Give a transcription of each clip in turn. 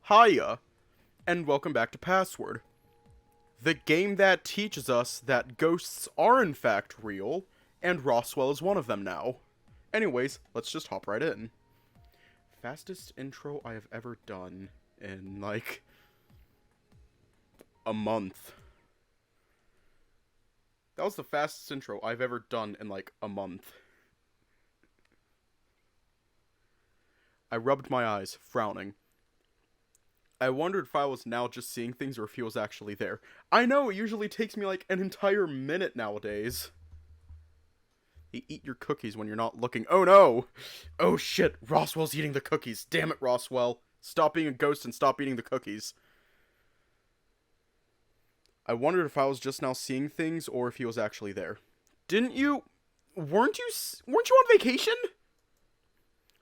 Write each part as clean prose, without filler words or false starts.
Hiya, and welcome back to Password, the game that teaches us that ghosts are in fact real, and Roswell is one of them now. Anyways, let's just hop right in. Fastest intro I have ever done in, like, a month. That was the fastest intro I've ever done in, like, a month. I rubbed my eyes, frowning. I wondered if I was now just seeing things or if he was actually there. I know, it usually takes me like an entire minute nowadays. You eat your cookies when you're not looking. Oh no! Oh shit, Roswell's eating the cookies. Damn it, Roswell. Stop being a ghost and stop eating the cookies. I wondered if I was just now seeing things or if he was actually there. Didn't you... Weren't you on vacation?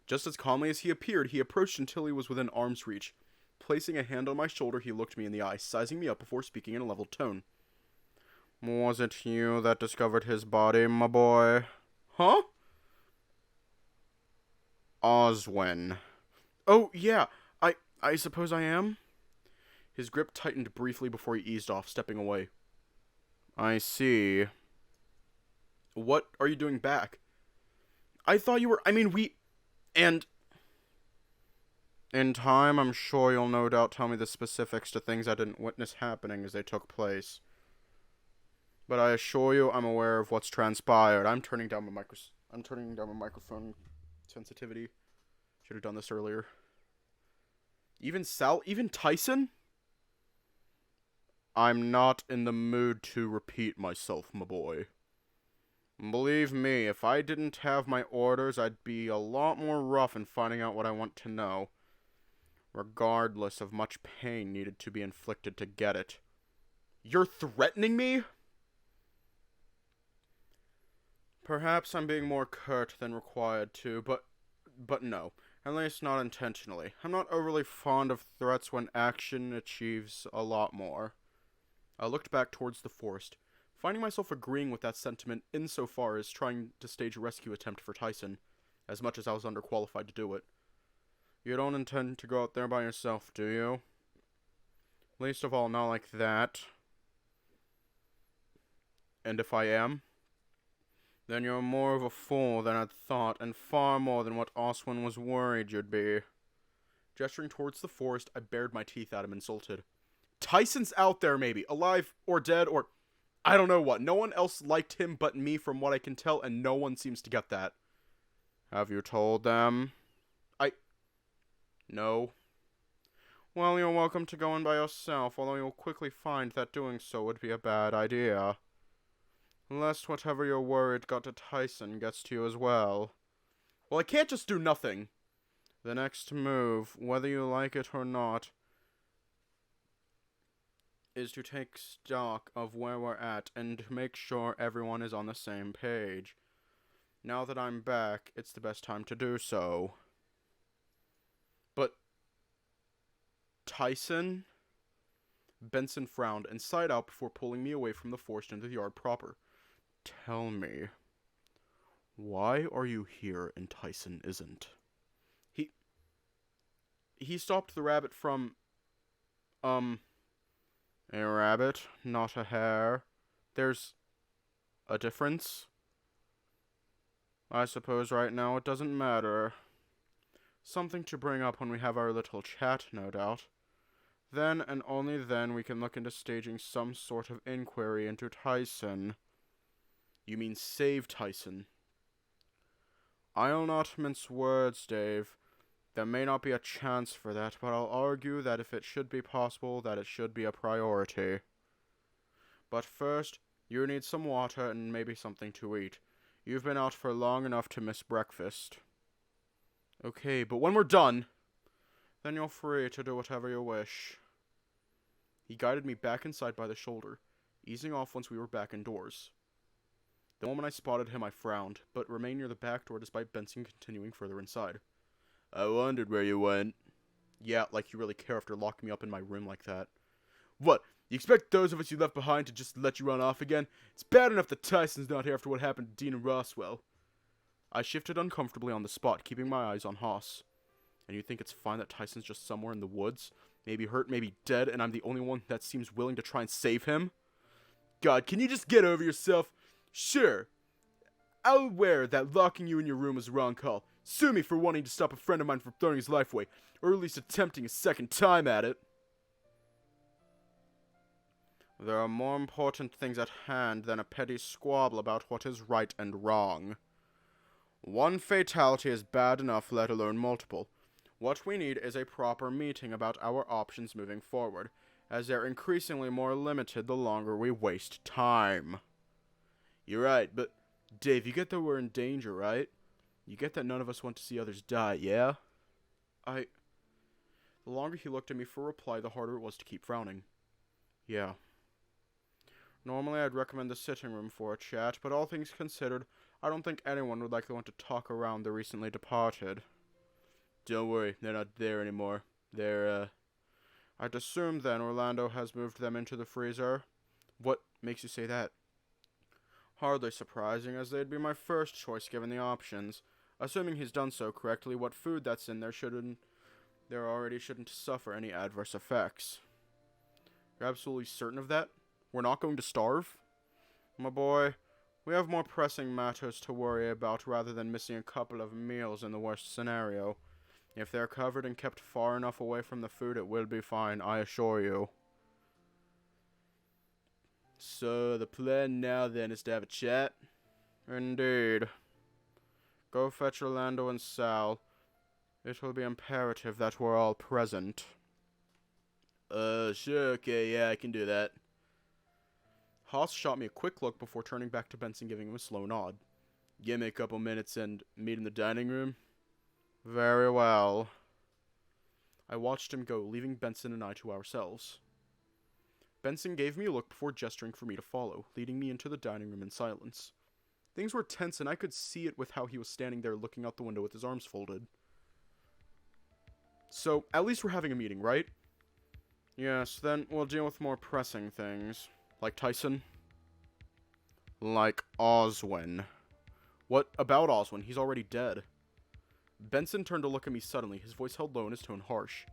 Just as calmly as he appeared, he approached until he was within arm's reach. Placing a hand on my shoulder, he looked me in the eye, sizing me up before speaking in a level tone. Was it you that discovered his body, my boy? Huh? Oswin. Oh, yeah. I suppose I am? His grip tightened briefly before he eased off, stepping away. I see. What are you doing back? I thought you were... And... In time, I'm sure you'll no doubt tell me the specifics to things I didn't witness happening as they took place. But I assure you, I'm aware of what's transpired. I'm turning down my microphone sensitivity. Should have done this earlier. Even Tyson? I'm not in the mood to repeat myself, my boy. Believe me, if I didn't have my orders, I'd be a lot more rough in finding out what I want to know, regardless of much pain needed to be inflicted to get it. You're threatening me? Perhaps I'm being more curt than required to, but no. At least not intentionally. I'm not overly fond of threats when action achieves a lot more. I looked back towards the forest, finding myself agreeing with that sentiment insofar as trying to stage a rescue attempt for Tyson, as much as I was underqualified to do it. You don't intend to go out there by yourself, do you? Least of all, not like that. And if I am? Then you're more of a fool than I'd thought, and far more than what Oswin was worried you'd be. Gesturing towards the forest, I bared my teeth at him, insulted. Tyson's out there, maybe. Alive, or dead, or... I don't know what. No one else liked him but me from what I can tell, and no one seems to get that. Have you told them? No. Well, you're welcome to go in by yourself, although you'll quickly find that doing so would be a bad idea. Lest whatever you're worried got to Tyson gets to you as well. Well, I can't just do nothing. The next move, whether you like it or not, is to take stock of where we're at and make sure everyone is on the same page. Now that I'm back, it's the best time to do so. But Tyson? Benson frowned and sighed out before pulling me away from the forest into the yard proper. Tell me, why are you here and Tyson isn't? He stopped the rabbit from, a rabbit, not a hare. There's a difference. I suppose right now it doesn't matter. Something to bring up when we have our little chat, no doubt. Then, and only then, we can look into staging some sort of inquiry into Tyson. You mean save Tyson? I'll not mince words, Dave. There may not be a chance for that, but I'll argue that if it should be possible, that it should be a priority. But first, you need some water and maybe something to eat. You've been out for long enough to miss breakfast. Okay, but when we're done, then you're free to do whatever you wish. He guided me back inside by the shoulder, easing off once we were back indoors. The moment I spotted him, I frowned, but remained near the back door despite Benson continuing further inside. I wondered where you went. Yeah, like you really care after locking me up in my room like that. What, you expect those of us you left behind to just let you run off again? It's bad enough that Tyson's not here after what happened to Dean and Roswell. I shifted uncomfortably on the spot, keeping my eyes on Haas. And you think it's fine that Tyson's just somewhere in the woods? maybe hurt, maybe dead, and I'm the only one that seems willing to try and save him? God, can you just get over yourself? Sure, I'll aware that locking you in your room was a wrong call. Sue me for wanting to stop a friend of mine from throwing his life away, or at least attempting a second time at it. There are more important things at hand than a petty squabble about what is right and wrong. One fatality is bad enough, let alone multiple. What we need is a proper meeting about our options moving forward, as they're increasingly more limited the longer we waste time. You're right, but Dave, you get that we're in danger, right? You get that none of us want to see others die, yeah? The longer he looked at me for reply, the harder it was to keep frowning. Yeah. Normally I'd recommend the sitting room for a chat, but all things considered, I don't think anyone would likely want to talk around the recently departed. Don't worry, they're not there anymore. I'd assume then Orlando has moved them into the freezer. What makes you say that? Hardly surprising, as they'd be my first choice given the options. Assuming he's done so correctly, what food that's in there already shouldn't suffer any adverse effects. You're absolutely certain of that? We're not going to starve? My boy, we have more pressing matters to worry about rather than missing a couple of meals in the worst scenario. If they're covered and kept far enough away from the food, it will be fine, I assure you. So, the plan now then is to have a chat? Indeed. Go fetch Orlando and Sal. It will be imperative that we're all present. Sure, okay, yeah, I can do that. Haas shot me a quick look before turning back to Benson, giving him a slow nod. Give me a couple minutes and meet in the dining room? Very well. I watched him go, leaving Benson and I to ourselves. Benson gave me a look before gesturing for me to follow, leading me into the dining room in silence. Things were tense, and I could see it with how he was standing there looking out the window with his arms folded. So, at least we're having a meeting, right? Yes, then we'll deal with more pressing things. Like Tyson? Like Oswin. What about Oswin? He's already dead. Benson turned to look at me suddenly, his voice held low and his tone harsh.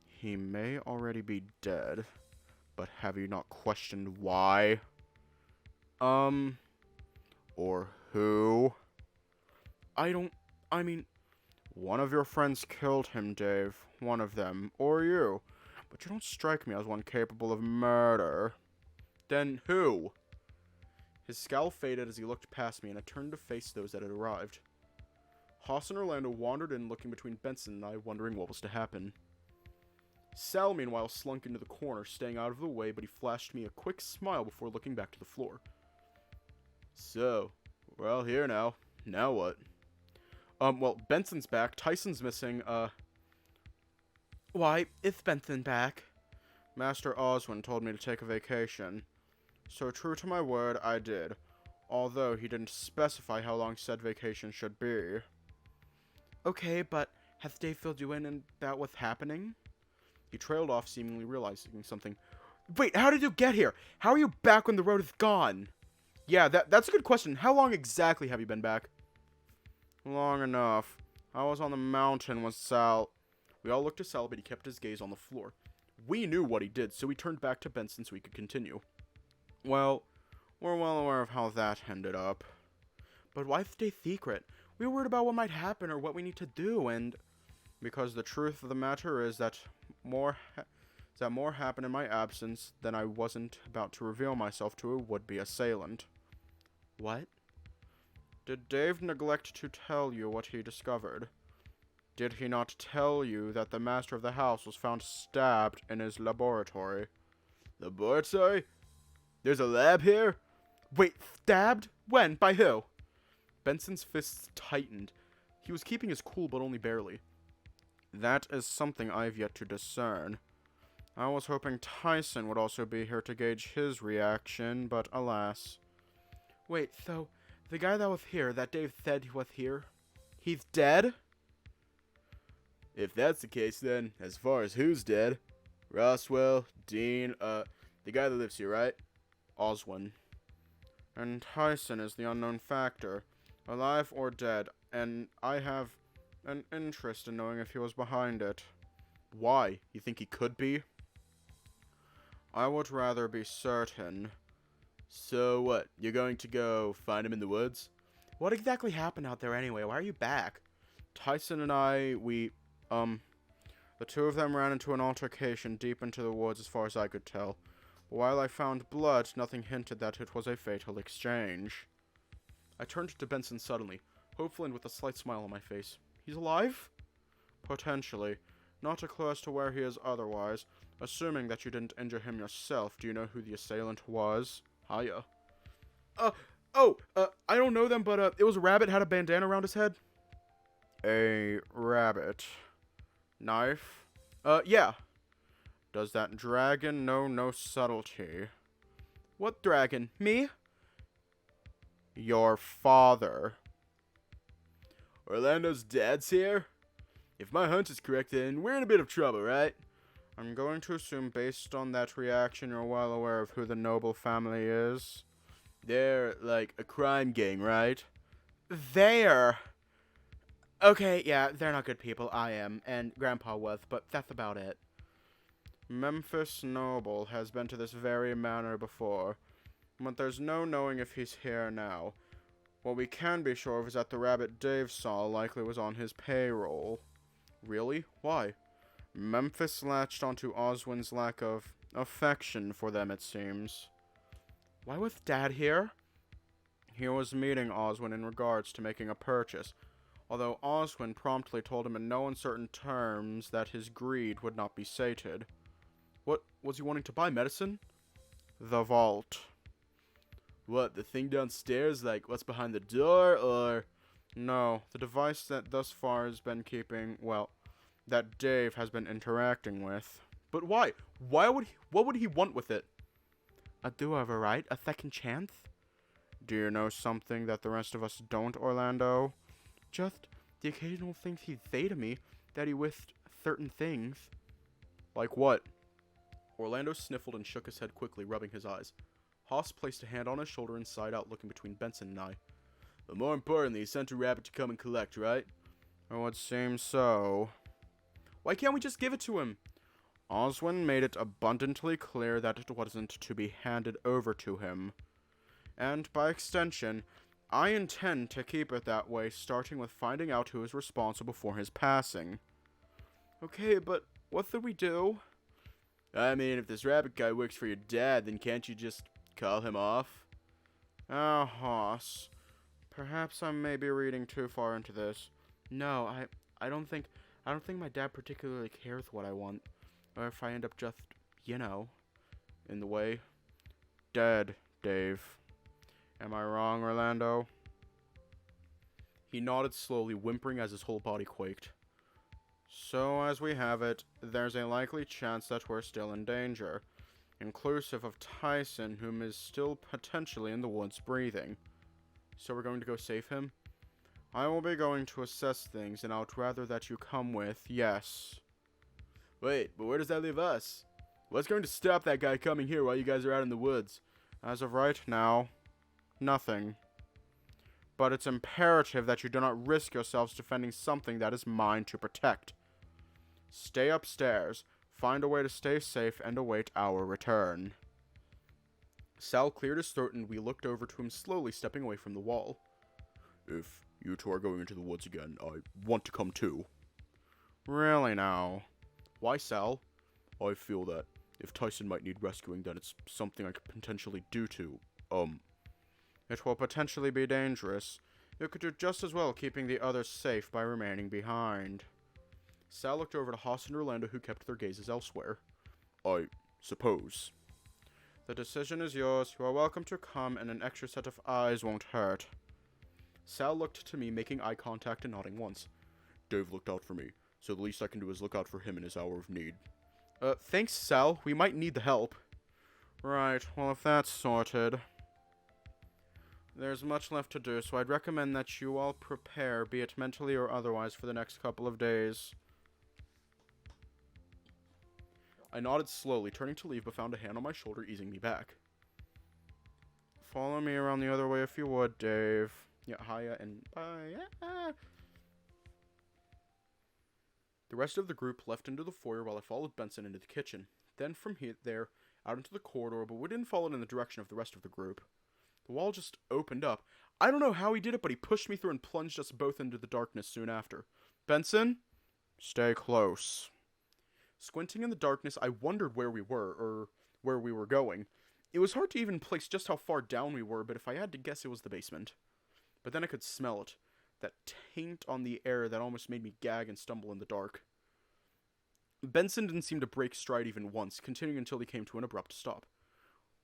He may already be dead, but have you not questioned why? Or who? One of your friends killed him, Dave. One of them. Or you. But you don't strike me as one capable of murder. Then who? His scowl faded as he looked past me, and I turned to face those that had arrived. Haas and Orlando wandered in, looking between Benson and I, wondering what was to happen. Sal, meanwhile, slunk into the corner, staying out of the way, but he flashed me a quick smile before looking back to the floor. So, we're all here now. Now what? Well, Benson's back. Tyson's missing. Why is Benson back? Master Oswin told me to take a vacation. So, true to my word, I did. Although he didn't specify how long said vacation should be. Okay, but has Dave filled you in about what's happening? He trailed off, seemingly realizing something. Wait, how did you get here? How are you back when the road is gone? Yeah, that's a good question. How long exactly have you been back? Long enough. I was on the mountain with Sal. We all looked at Sal, but he kept his gaze on the floor. We knew what he did, so we turned back to Benson so we could continue. Well, we're well aware of how that ended up. But why stay secret? We were worried about what might happen or what we need to do, and... Because the truth of the matter is that more happened in my absence than I wasn't about to reveal myself to a would-be assailant. What? Did Dave neglect to tell you what he discovered? Did he not tell you that the master of the house was found stabbed in his laboratory? Laboratory? There's a lab here? Wait, stabbed? When? By who? Benson's fists tightened. He was keeping his cool, but only barely. That is something I've yet to discern. I was hoping Tyson would also be here to gauge his reaction, but alas. Wait, so, the guy that was here, that Dave said was here, he's dead? If that's the case, then, as far as who's dead, Roswell, Dean, the guy that lives here, right? Oswin. And Tyson is the unknown factor, alive or dead, and I have an interest in knowing if he was behind it. Why? You think he could be? I would rather be certain. So what? You're going to go find him in the woods? What exactly happened out there anyway? Why are you back? Tyson and I, the two of them ran into an altercation deep into the woods as far as I could tell. But while I found blood, nothing hinted that it was a fatal exchange. I turned to Benson suddenly, hopeful and with a slight smile on my face. He's alive? Potentially. Not a clue as to where he is otherwise. Assuming that you didn't injure him yourself, do you know who the assailant was? Hiya. I don't know them, but, it was a rabbit, had a bandana around his head. A rabbit. Knife? Yeah. Does that dragon know no subtlety? What dragon? Me? Your father. Orlando's dad's here? If my hunch is correct, then we're in a bit of trouble, right? I'm going to assume based on that reaction you're well aware of who the Noble family is. They're, like, a crime gang, right? They're... Okay, yeah, they're not good people. I am, and Grandpa was, but that's about it. Memphis Noble has been to this very manor before, but there's no knowing if he's here now. What we can be sure of is that the rabbit Dave saw likely was on his payroll. Really? Why? Memphis latched onto Oswin's lack of affection for them, it seems. Why was Dad here? He was meeting Oswin in regards to making a purchase, although Oswin promptly told him in no uncertain terms that his greed would not be sated. What was he wanting to buy? Medicine? The vault. What, the thing downstairs, like what's behind the door, or... No, the device that thus far has been keeping, well, that Dave has been interacting with. But why? What would he want with it? A do-over, right? A second chance? Do you know something that the rest of us don't, Orlando? Just the occasional things he'd say to me, that he wished certain things. Like what? Orlando sniffled and shook his head quickly, rubbing his eyes. Haas placed a hand on his shoulder and sighed out, looking between Benson and I. But more importantly, he sent a rabbit to come and collect, right? It would seem so. Why can't we just give it to him? Oswin made it abundantly clear that it wasn't to be handed over to him. And, by extension, I intend to keep it that way, starting with finding out who is responsible for his passing. Okay, but what should we do? I mean, if this rabbit guy works for your dad, then can't you just call him off? Oh, Hoss. Perhaps I may be reading too far into this. No, I don't think my dad particularly cares what I want. Or if I end up just, you know, in the way. Dead, Dave. Am I wrong, Orlando? He nodded slowly, whimpering as his whole body quaked. So, as we have it, there's a likely chance that we're still in danger, inclusive of Tyson, whom is still potentially in the woods breathing. So we're going to go save him? I will be going to assess things, and I would rather that you come with, yes. Wait, but where does that leave us? What's going to stop that guy coming here while you guys are out in the woods? As of right now, nothing. But it's imperative that you do not risk yourselves defending something that is mine to protect. Stay upstairs, find a way to stay safe, and await our return. Sal cleared his throat, and we looked over to him, slowly stepping away from the wall. If you two are going into the woods again, I want to come too. Really now? Why, Sal? I feel that if Tyson might need rescuing, then it's something I could potentially do to, It will potentially be dangerous. You could do just as well keeping the others safe by remaining behind. Sal looked over to Haas and Orlando, who kept their gazes elsewhere. I suppose. The decision is yours. You are welcome to come, and an extra set of eyes won't hurt. Sal looked to me, making eye contact and nodding once. Dave looked out for me, so the least I can do is look out for him in his hour of need. Thanks, Sal. We might need the help. Right, well, if that's sorted. There's much left to do, so I'd recommend that you all prepare, be it mentally or otherwise, for the next couple of days. I nodded slowly, turning to leave, but found a hand on my shoulder, easing me back. Follow me around the other way if you would, Dave. Yeah, hiya and bye. The rest of the group left into the foyer while I followed Benson into the kitchen. Then from there, out into the corridor, but we didn't follow it in the direction of the rest of the group. The wall just opened up. I don't know how he did it, but he pushed me through and plunged us both into the darkness soon after. Benson, stay close. Squinting in the darkness, I wondered where we were, or where we were going. It was hard to even place just how far down we were, but if I had to guess, it was the basement. But then I could smell it. That taint on the air that almost made me gag and stumble in the dark. Benson didn't seem to break stride even once, continuing until he came to an abrupt stop.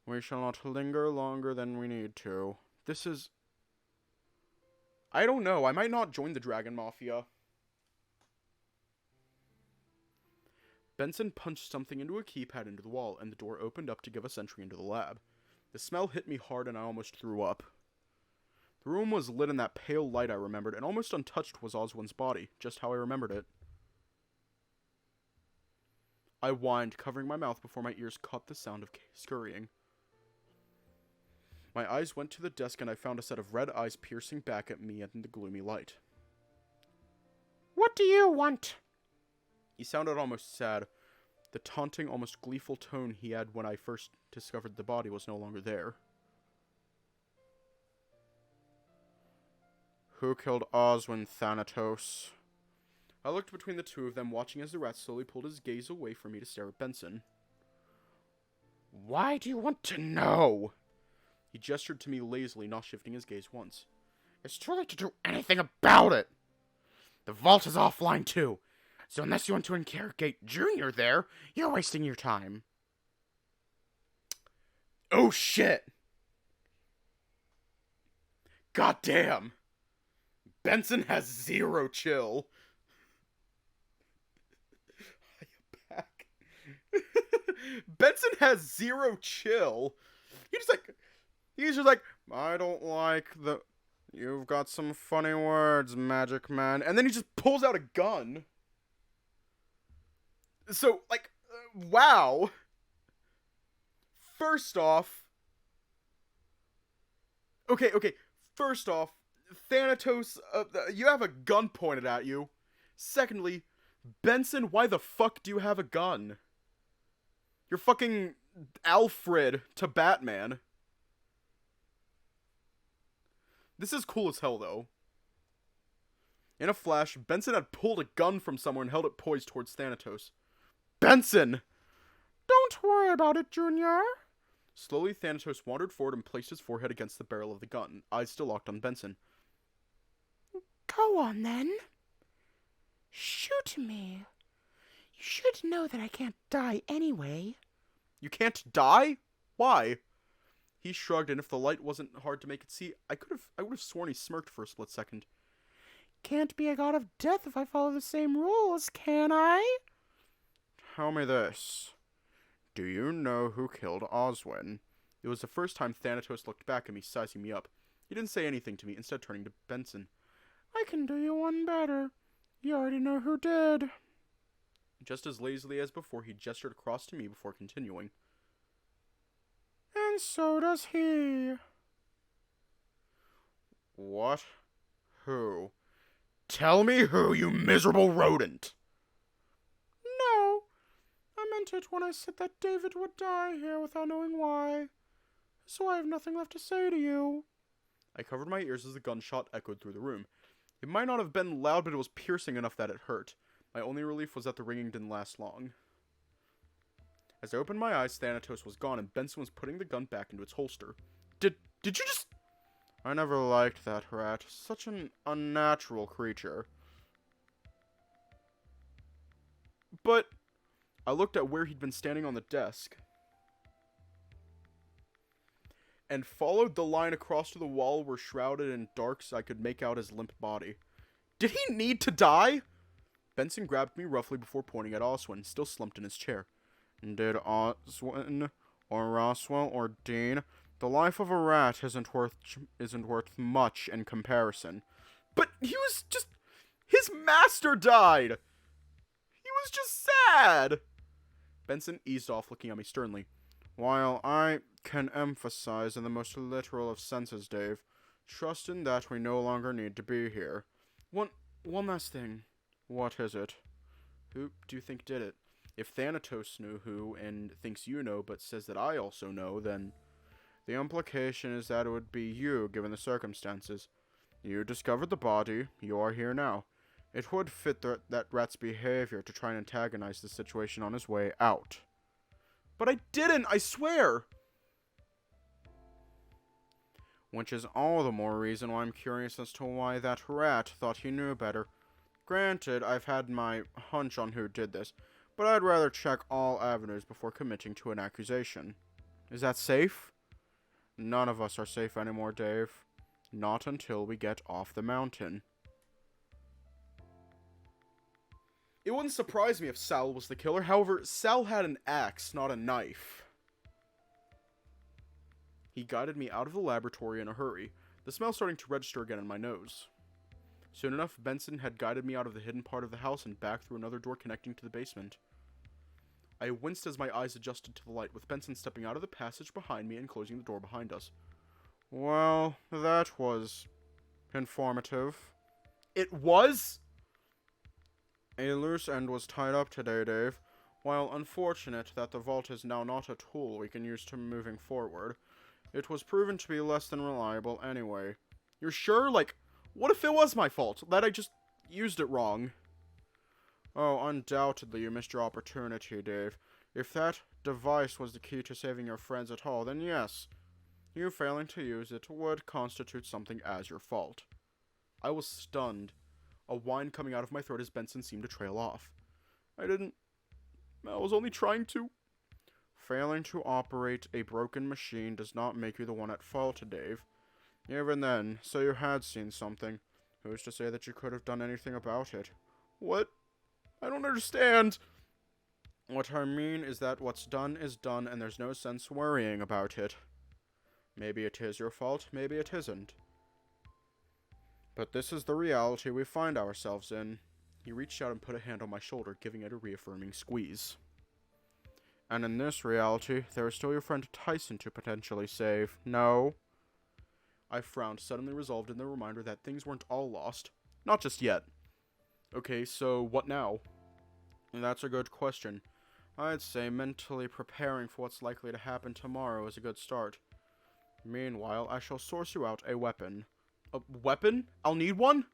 We shall not linger longer than we need to. This is... I don't know, I might not join the Dragon Mafia. Benson punched something into a keypad into the wall, and the door opened up to give us entry into the lab. The smell hit me hard, and I almost threw up. The room was lit in that pale light I remembered, and almost untouched was Oswin's body, just how I remembered it. I whined, covering my mouth before my ears caught the sound of scurrying. My eyes went to the desk, and I found a set of red eyes piercing back at me in the gloomy light. What do you want? He sounded almost sad. The taunting, almost gleeful tone he had when I first discovered the body was no longer there. Who killed Oswin, Thanatos? I looked between the two of them, watching as the rat slowly pulled his gaze away from me to stare at Benson. Why do you want to know? He gestured to me lazily, not shifting his gaze once. It's too late to do anything about it. The vault is offline too, so unless you want to interrogate Junior there, you're wasting your time. Oh shit! God damn! Benson has zero chill. I am back. Benson has zero chill. He's just like, I don't like the... You've got some funny words, Magic Man. And then he just pulls out a gun. So, like, wow. First off... Okay. First off, Thanatos, you have a gun pointed at you. Secondly, Benson, why the fuck do you have a gun? You're fucking Alfred to Batman. This is cool as hell, though. In a flash, Benson had pulled a gun from somewhere and held it poised towards Thanatos. Benson! Don't worry about it, Junior. Slowly, Thanatos wandered forward and placed his forehead against the barrel of the gun, eyes still locked on Benson. Go on, then. Shoot me. You should know that I can't die anyway. You can't die? Why? He shrugged, and if the light wasn't hard to make it see, I would have sworn he smirked for a split second. Can't be a god of death if I follow the same rules, can I? Tell me this. Do you know who killed Oswin? It was the first time Thanatos looked back at me, sizing me up. He didn't say anything to me, instead turning to Benson. I can do you one better. You already know who did. Just as lazily as before, he gestured across to me before continuing. And so does he. What? Who? Tell me who, you miserable rodent! No. I meant it when I said that David would die here without knowing why. So I have nothing left to say to you. I covered my ears as the gunshot echoed through the room. It might not have been loud, but it was piercing enough that it hurt. My only relief was that the ringing didn't last long. As I opened my eyes, Thanatos was gone, and Benson was putting the gun back into its holster. Did you just... I never liked that rat. Such an unnatural creature. But I looked at where he'd been standing on the desk and followed the line across to the wall where, shrouded in darks, I could make out his limp body. Did he need to die? Benson grabbed me roughly before pointing at Oswin, still slumped in his chair. Did Oswin, or Roswell, or Dean? The life of a rat isn't worth much in comparison. But he was just... His master died! He was just sad! Benson eased off, looking at me sternly. While I can emphasize in the most literal of senses, Dave, trust in that we no longer need to be here. One last thing. What is it? Who do you think did it? If Thanatos knew who and thinks you know but says that I also know, then the implication is that it would be you, given the circumstances. You discovered the body. You are here now. It would fit that rat's behavior to try and antagonize the situation on his way out. But I didn't, I swear! Which is all the more reason why I'm curious as to why that rat thought he knew better. Granted, I've had my hunch on who did this, but I'd rather check all avenues before committing to an accusation. Is that safe? None of us are safe anymore, Dave. Not until we get off the mountain. It wouldn't surprise me if Sal was the killer. However, Sal had an axe, not a knife. He guided me out of the laboratory in a hurry, the smell starting to register again in my nose. Soon enough, Benson had guided me out of the hidden part of the house and back through another door connecting to the basement. I winced as my eyes adjusted to the light, with Benson stepping out of the passage behind me and closing the door behind us. Well, that was informative. It was? A loose end was tied up today, Dave. While unfortunate that the vault is now not a tool we can use to moving forward, it was proven to be less than reliable anyway. You're sure? Like, what if it was my fault? That I just used it wrong? Oh, undoubtedly you missed your opportunity, Dave. If that device was the key to saving your friends at all, then yes, you failing to use it would constitute something as your fault. I was stunned, a whine coming out of my throat as Benson seemed to trail off. I was only trying to... Failing to operate a broken machine does not make you the one at fault, Dave. Even then, so you had seen something. Who's to say that you could have done anything about it? What? I don't understand. What I mean is that what's done is done, and there's no sense worrying about it. Maybe it is your fault, maybe it isn't. But this is the reality we find ourselves in. He reached out and put a hand on my shoulder, giving it a reaffirming squeeze. And in this reality, there is still your friend Tyson to potentially save. No? I frowned, suddenly resolved in the reminder that things weren't all lost. Not just yet. Okay, so what now? That's a good question. I'd say mentally preparing for what's likely to happen tomorrow is a good start. Meanwhile, I shall source you out a weapon. A weapon? I'll need one?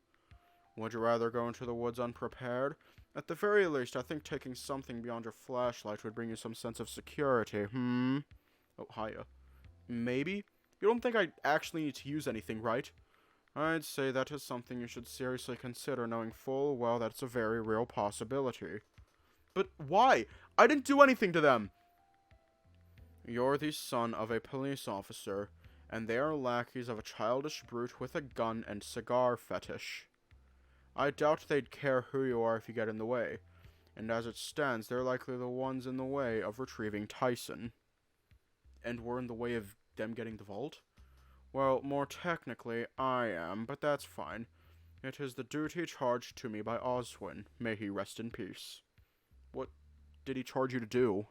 Would you rather go into the woods unprepared? At the very least, I think taking something beyond your flashlight would bring you some sense of security, Oh, hiya. Maybe? You don't think I actually need to use anything, right? I'd say that is something you should seriously consider, knowing full well that it's a very real possibility. But why? I didn't do anything to them! You're the son of a police officer, and they are lackeys of a childish brute with a gun and cigar fetish. I doubt they'd care who you are if you get in the way, and as it stands, they're likely the ones in the way of retrieving Tyson. And we're in the way of them getting the vault? Well, more technically, I am, but that's fine. It is the duty charged to me by Oswin. May he rest in peace. What did he charge you to do?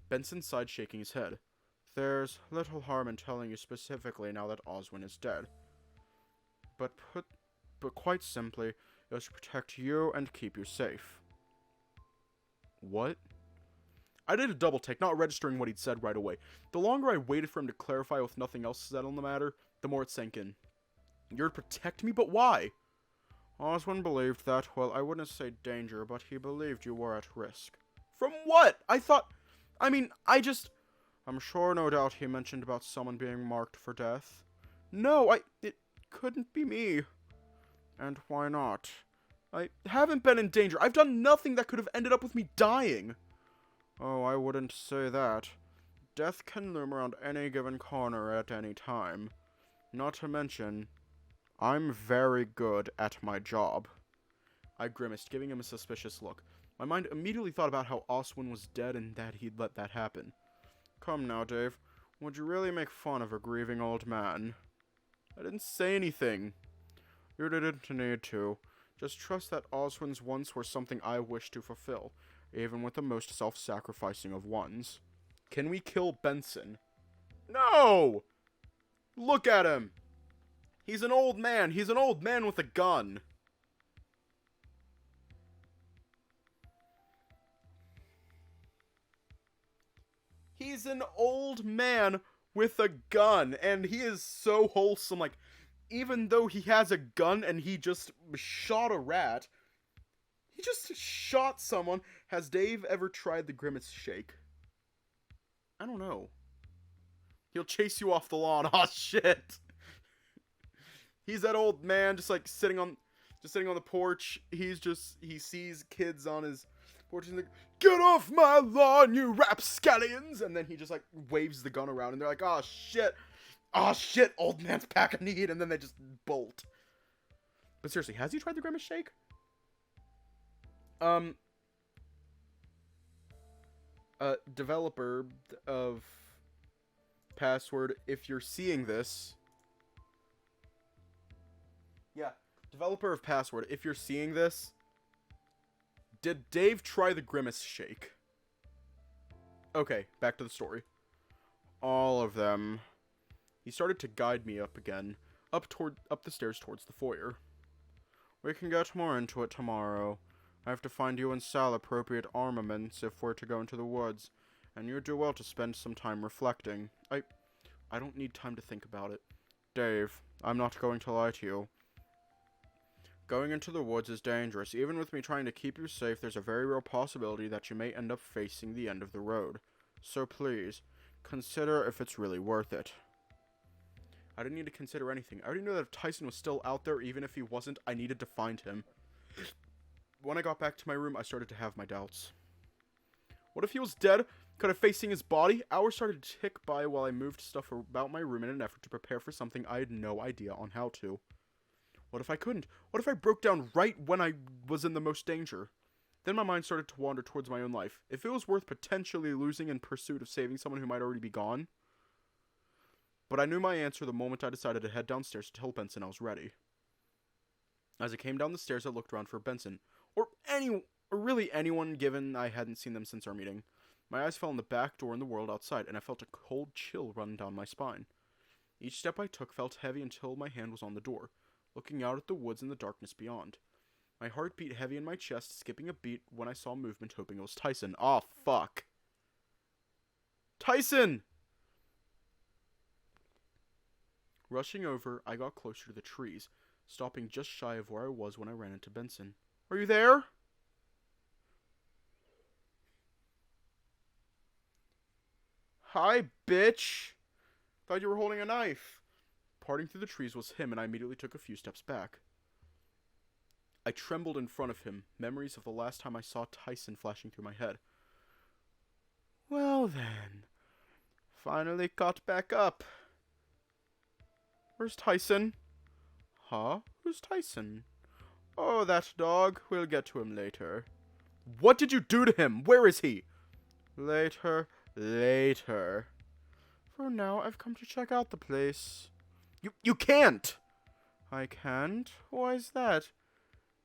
Benson sighed, shaking his head. There's little harm in telling you specifically now that Oswin is dead. But quite simply, it was to protect you and keep you safe. What? I did a double take, not registering what he'd said right away. The longer I waited for him to clarify with nothing else said on the matter, the more it sank in. You're to protect me, but why? Oswin believed that, well, I wouldn't say danger, but he believed you were at risk. From what? I'm sure no doubt he mentioned about someone being marked for death. No, it couldn't be me. And why not? I haven't been in danger. I've done nothing that could have ended up with me dying. Oh, I wouldn't say that. Death can loom around any given corner at any time. Not to mention, I'm very good at my job. I grimaced, giving him a suspicious look. My mind immediately thought about how Oswin was dead and that he'd let that happen. Come now, Dave. Would you really make fun of a grieving old man? I didn't say anything. You didn't need to. Just trust that Oswin's wants were something I wish to fulfill, even with the most self-sacrificing of ones. Can we kill Benson? No! Look at him! He's an old man. He's an old man with a gun. He's an old man with a gun, and he is so wholesome. Like, even though he has a gun and he just shot a rat, he just shot someone. Has Dave ever tried the Grimace Shake? I don't know. He'll chase you off the lawn. Aw, shit. He's that old man just like sitting on the porch. He sees kids on his porch and he's like, "Get off my lawn, you rapscallions!" And then he just like waves the gun around and they're like, "Oh shit. Oh shit, old man's pack a need," and then they just bolt. But seriously, has he tried the Grimace Shake? Developer of Password, if you're seeing this. Yeah, developer of Password, if you're seeing this, did Dave try the Grimace Shake? Okay, back to the story. All of them. He started to guide me up again, up the stairs towards the foyer. We can get more into it tomorrow. I have to find you and Sal appropriate armaments if we're to go into the woods, and you do well to spend some time reflecting. I don't need time to think about it. Dave, I'm not going to lie to you. Going into the woods is dangerous. Even with me trying to keep you safe, there's a very real possibility that you may end up facing the end of the road. So please, consider if it's really worth it. I didn't need to consider anything. I already knew that if Tyson was still out there, even if he wasn't, I needed to find him. When I got back to my room, I started to have my doubts. What if he was dead? Could I face seeing his body? Hours started to tick by while I moved stuff about my room in an effort to prepare for something I had no idea on how to. What if I couldn't? What if I broke down right when I was in the most danger? Then my mind started to wander towards my own life. If it was worth potentially losing in pursuit of saving someone who might already be gone. But I knew my answer the moment I decided to head downstairs to tell Benson I was ready. As I came down the stairs, I looked around for Benson. Or really anyone, given I hadn't seen them since our meeting. My eyes fell on the back door in the world outside, and I felt a cold chill run down my spine. Each step I took felt heavy until my hand was on the door, looking out at the woods and the darkness beyond. My heart beat heavy in my chest, skipping a beat when I saw movement, hoping it was Tyson. Aw, fuck. Tyson! Rushing over, I got closer to the trees, stopping just shy of where I was when I ran into Benson. Are you there? Hi, bitch! Thought you were holding a knife. Parting through the trees was him, and I immediately took a few steps back. I trembled in front of him, memories of the last time I saw Tyson flashing through my head. Well then, finally got back up. Where's Tyson? Huh? Who's Tyson? Oh, that dog. We'll get to him later. What did you do to him? Where is he? Later. For now, I've come to check out the place. You can't! I can't? Why is that?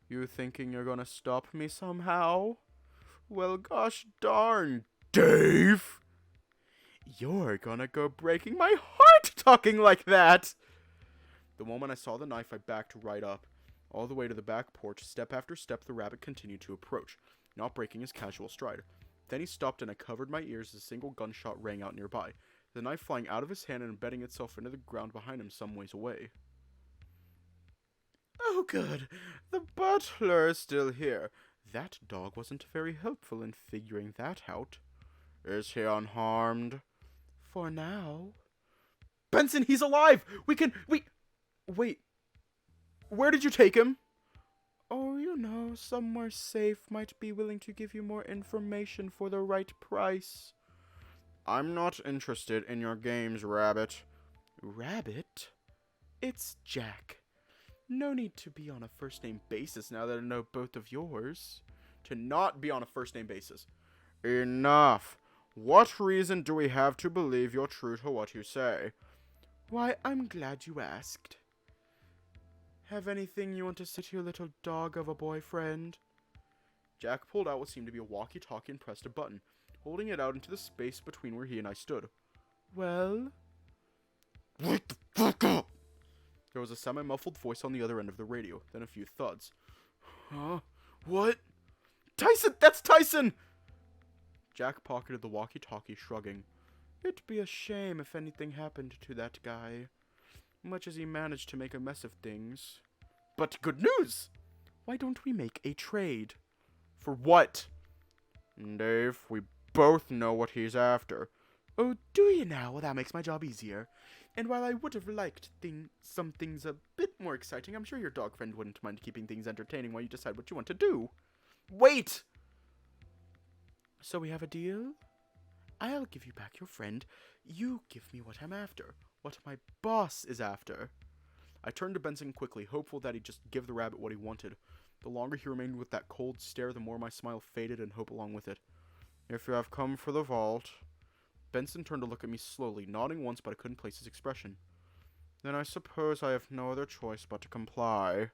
You thinking you're gonna stop me somehow? Well, gosh darn, Dave! You're gonna go breaking my heart talking like that! The moment I saw the knife, I backed right up. All the way to the back porch, step after step, the rabbit continued to approach, not breaking his casual stride. Then he stopped and I covered my ears as a single gunshot rang out nearby, the knife flying out of his hand and embedding itself into the ground behind him some ways away. Oh good, the butler is still here. That dog wasn't very helpful in figuring that out. Is he unharmed? For now. Benson, he's alive! Wait, where did you take him? Oh, you know, somewhere safe might be willing to give you more information for the right price. I'm not interested in your games, Rabbit. Rabbit? It's Jack. No need to be on a first-name basis now that I know both of yours. To not be on a first-name basis. Enough. What reason do we have to believe you're true to what you say? Why, I'm glad you asked. Have anything you want to say to your little dog of a boyfriend? Jack pulled out what seemed to be a walkie-talkie and pressed a button, holding it out into the space between where he and I stood. Well? Wake the fuck up! There was a semi-muffled voice on the other end of the radio, then a few thuds. Huh? What? Tyson! That's Tyson! Jack pocketed the walkie-talkie, shrugging. It'd be a shame if anything happened to that guy, much as he managed to make a mess of things. But good news! Why don't we make a trade? For what? Dave, we both know what he's after. Oh, do you now? Well, that makes my job easier. And while I would have liked some things a bit more exciting, I'm sure your dog friend wouldn't mind keeping things entertaining while you decide what you want to do. Wait! So we have a deal? I'll give you back your friend. You give me what I'm after. What my boss is after. I turned to Benson quickly, hopeful that he'd just give the rabbit what he wanted. The longer he remained with that cold stare, the more my smile faded and hope along with it. If you have come for the vault... Benson turned to look at me slowly, nodding once, but I couldn't place his expression. Then I suppose I have no other choice but to comply.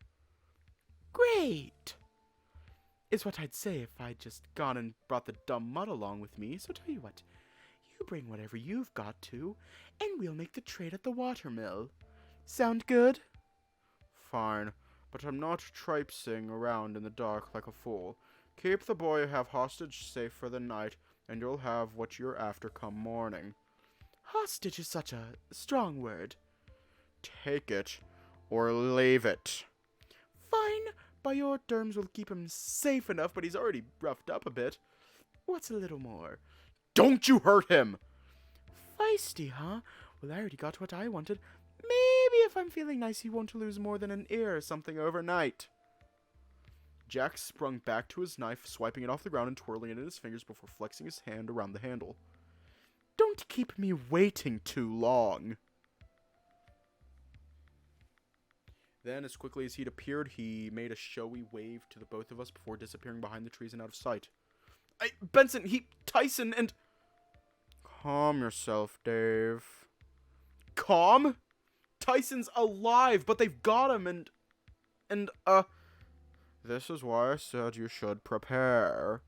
Great! Is what I'd say if I'd just gone and brought the dumb mutt along with me, so tell you what. You bring whatever you've got to, and we'll make the trade at the watermill. Sound good? Fine, but I'm not traipsing around in the dark like a fool. Keep the boy you have hostage safe for the night, and you'll have what you're after come morning. Hostage is such a strong word. Take it, or leave it. Fine, by your terms we'll keep him safe enough, but he's already roughed up a bit. What's a little more? Don't you hurt him! Feisty, huh? Well, I already got what I wanted. Maybe if I'm feeling nice, he won't lose more than an ear or something overnight. Jack sprung back to his knife, swiping it off the ground and twirling it in his fingers before flexing his hand around the handle. Don't keep me waiting too long. Then, as quickly as he'd appeared, he made a showy wave to the both of us before disappearing behind the trees and out of sight. Benson, Tyson, and... Calm yourself, Dave. Calm? Tyson's alive, but they've got him, and This is why I said you should prepare.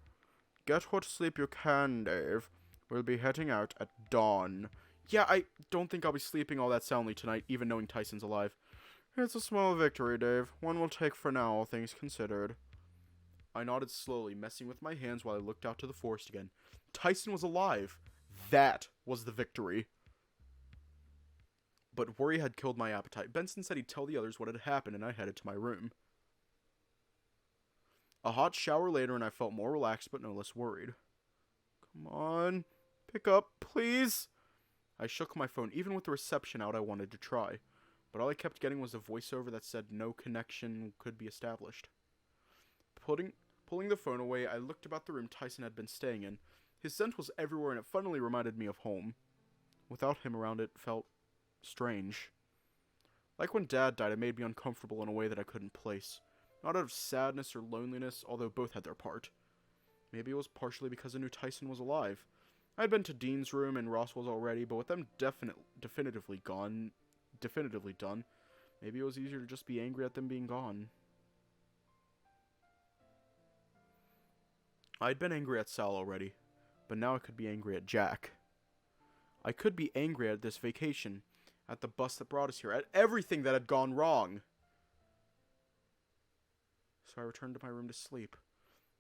Get what sleep you can, Dave. We'll be heading out at dawn. Yeah, I don't think I'll be sleeping all that soundly tonight, even knowing Tyson's alive. It's a small victory, Dave. One we'll take for now, all things considered. I nodded slowly, messing with my hands while I looked out to the forest again. Tyson was alive. That was the victory. But worry had killed my appetite. Benson said he'd tell the others what had happened, and I headed to my room. A hot shower later, and I felt more relaxed but no less worried. Come on, pick up, please. I shook my phone. Even with the reception out, I wanted to try. But all I kept getting was a voiceover that said no connection could be established. Pulling the phone away, I looked about the room Tyson had been staying in. His scent was everywhere, and it funnily reminded me of home. Without him around, it felt strange. Like when Dad died, it made me uncomfortable in a way that I couldn't place. Not out of sadness or loneliness, although both had their part. Maybe it was partially because I knew Tyson was alive. I had been to Dean's room and Roswell's already, but with them definitively done, maybe it was easier to just be angry at them being gone. I'd been angry at Sal already, but now I could be angry at Jack. I could be angry at this vacation, at the bus that brought us here, at everything that had gone wrong. So I returned to my room to sleep.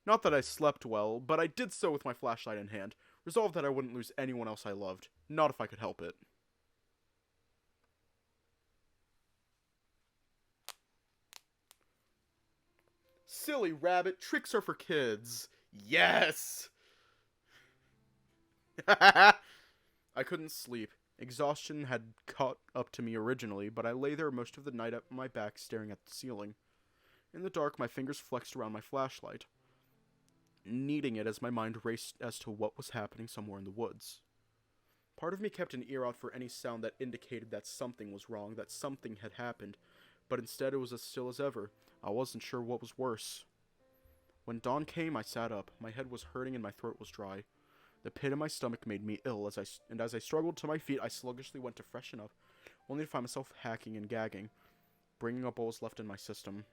Not that I slept well, but I did so with my flashlight in hand, resolved that I wouldn't lose anyone else I loved, not if I could help it. Silly rabbit, tricks are for kids. Yes! I couldn't sleep. Exhaustion had caught up to me originally, but I lay there most of the night up on my back staring at the ceiling. In the dark, my fingers flexed around my flashlight, needing it as my mind raced as to what was happening somewhere in the woods. Part of me kept an ear out for any sound that indicated that something was wrong, that something had happened, but instead it was as still as ever. I wasn't sure what was worse. When dawn came, I sat up. My head was hurting and my throat was dry. The pit in my stomach made me ill, as I struggled to my feet, I sluggishly went to freshen up, only to find myself hacking and gagging, bringing up what was left in my system.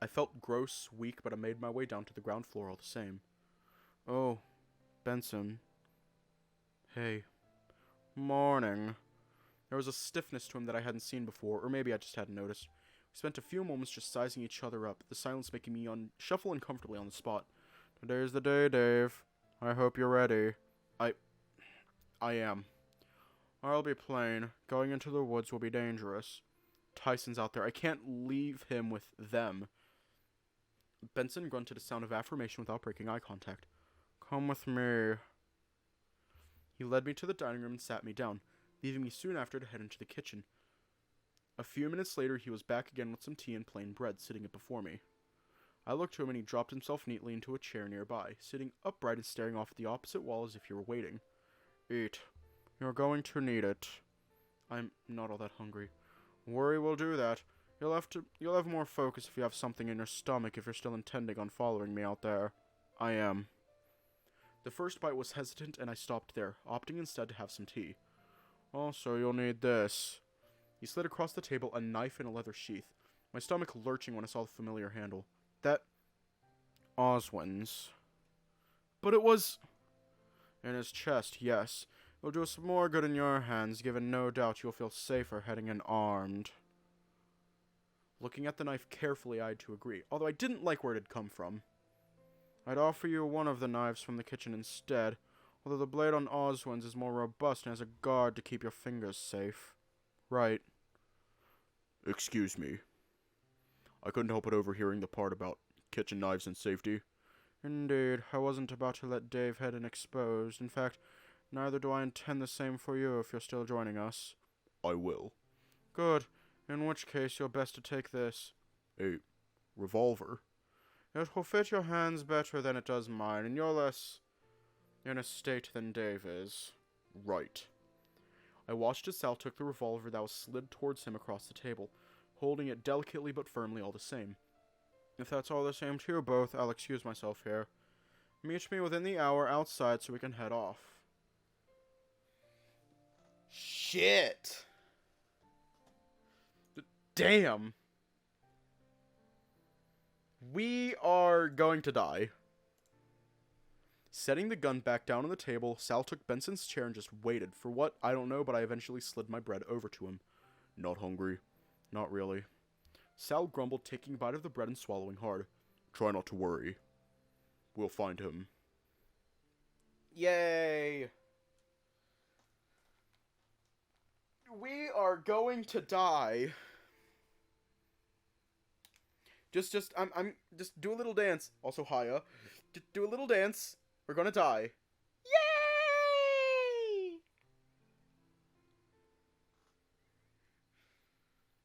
I felt gross, weak, but I made my way down to the ground floor all the same. Oh, Benson. Hey. Morning. There was a stiffness to him that I hadn't seen before, or maybe I just hadn't noticed. We spent a few moments just sizing each other up, the silence making me shuffle uncomfortably on the spot. Today's the day, Dave. I hope you're ready. I am. I'll be plain. Going into the woods will be dangerous. Tyson's out there. I can't leave him with them. Benson grunted a sound of affirmation without breaking eye contact. Come with me. He led me to the dining room and sat me down, leaving me soon after to head into the kitchen. A few minutes later, he was back again with some tea and plain bread, sitting it before me. I looked to him and he dropped himself neatly into a chair nearby, sitting upright and staring off at the opposite wall as if he were waiting. Eat. You're going to need it. I'm not all that hungry. Worry will do that. You'll have more focus if you have something in your stomach if you're still intending on following me out there. I am. The first bite was hesitant and I stopped there, opting instead to have some tea. Also, you'll need this. He slid across the table a knife in a leather sheath, my stomach lurching when I saw the familiar handle. That... Oswin's. But it was... In his chest, yes. It'll do us more good in your hands, given no doubt you'll feel safer heading in armed. Looking at the knife carefully, I had to agree, although I didn't like where it had come from. I'd offer you one of the knives from the kitchen instead, although the blade on Oswin's is more robust and has a guard to keep your fingers safe. Right. Excuse me. I couldn't help but overhearing the part about kitchen knives and safety. Indeed, I wasn't about to let Dave head in exposed. In fact, neither do I intend the same for you if you're still joining us. I will. Good. In which case, you're best to take this. A revolver? It will fit your hands better than it does mine, and you're less in a state than Dave is. Right. I watched as Sal took the revolver that was slid towards him across the table, holding it delicately but firmly all the same. If that's all the same to you both, I'll excuse myself here. Meet me within the hour outside so we can head off. Shit! Damn! We are going to die. Setting the gun back down on the table, Sal took Benson's chair and just waited. For what? I don't know, but I eventually slid my bread over to him. Not hungry. Not really. Sal grumbled, taking a bite of the bread and swallowing hard. Try not to worry. We'll find him. Yay! We are going to die. Just do a little dance. Also, Haya. Do a little dance. We're gonna die. Yay!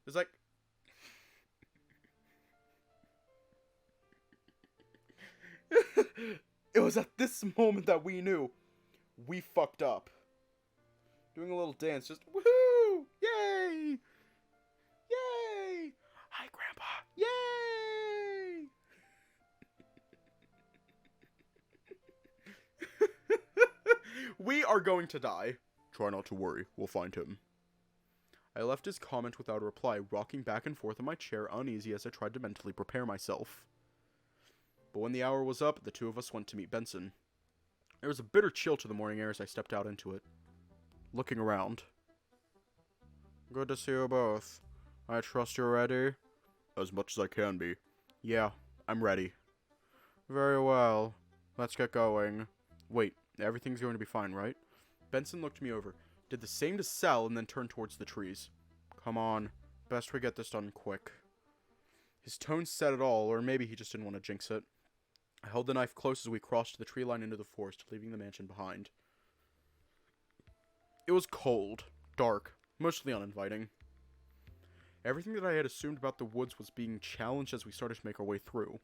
It's like... It was at this moment that we knew we fucked up. Doing a little dance, just woohoo! Yay! Yay! Hi, Grandpa! Yay! We are going to die. Try not to worry. We'll find him. I left his comment without a reply, rocking back and forth in my chair, uneasy as I tried to mentally prepare myself. But when the hour was up, the two of us went to meet Benson. There was a bitter chill to the morning air as I stepped out into it, looking around. Good to see you both. I trust you're ready? As much as I can be. Yeah, I'm ready. Very well. Let's get going. Wait, everything's going to be fine, right? Benson looked me over, did the same to Sal, and then turned towards the trees. Come on. Best we get this done quick. His tone said it all, or maybe he just didn't want to jinx it. I held the knife close as we crossed the tree line into the forest, leaving the mansion behind. It was cold, dark, mostly uninviting. Everything that I had assumed about the woods was being challenged as we started to make our way through.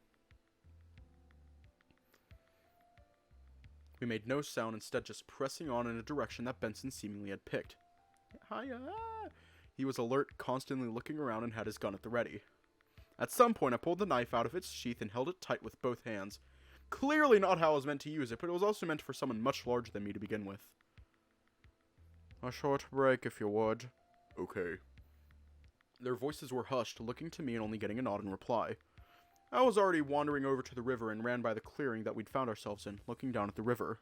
We made no sound, instead just pressing on in a direction that Benson seemingly had picked. Hiya! He was alert, constantly looking around, and had his gun at the ready. At some point, I pulled the knife out of its sheath and held it tight with both hands. Clearly not how I was meant to use it, but it was also meant for someone much larger than me to begin with. A short break, if you would. Okay. Their voices were hushed, looking to me and only getting a nod in reply. I was already wandering over to the river and ran by the clearing that we'd found ourselves in, looking down at the river.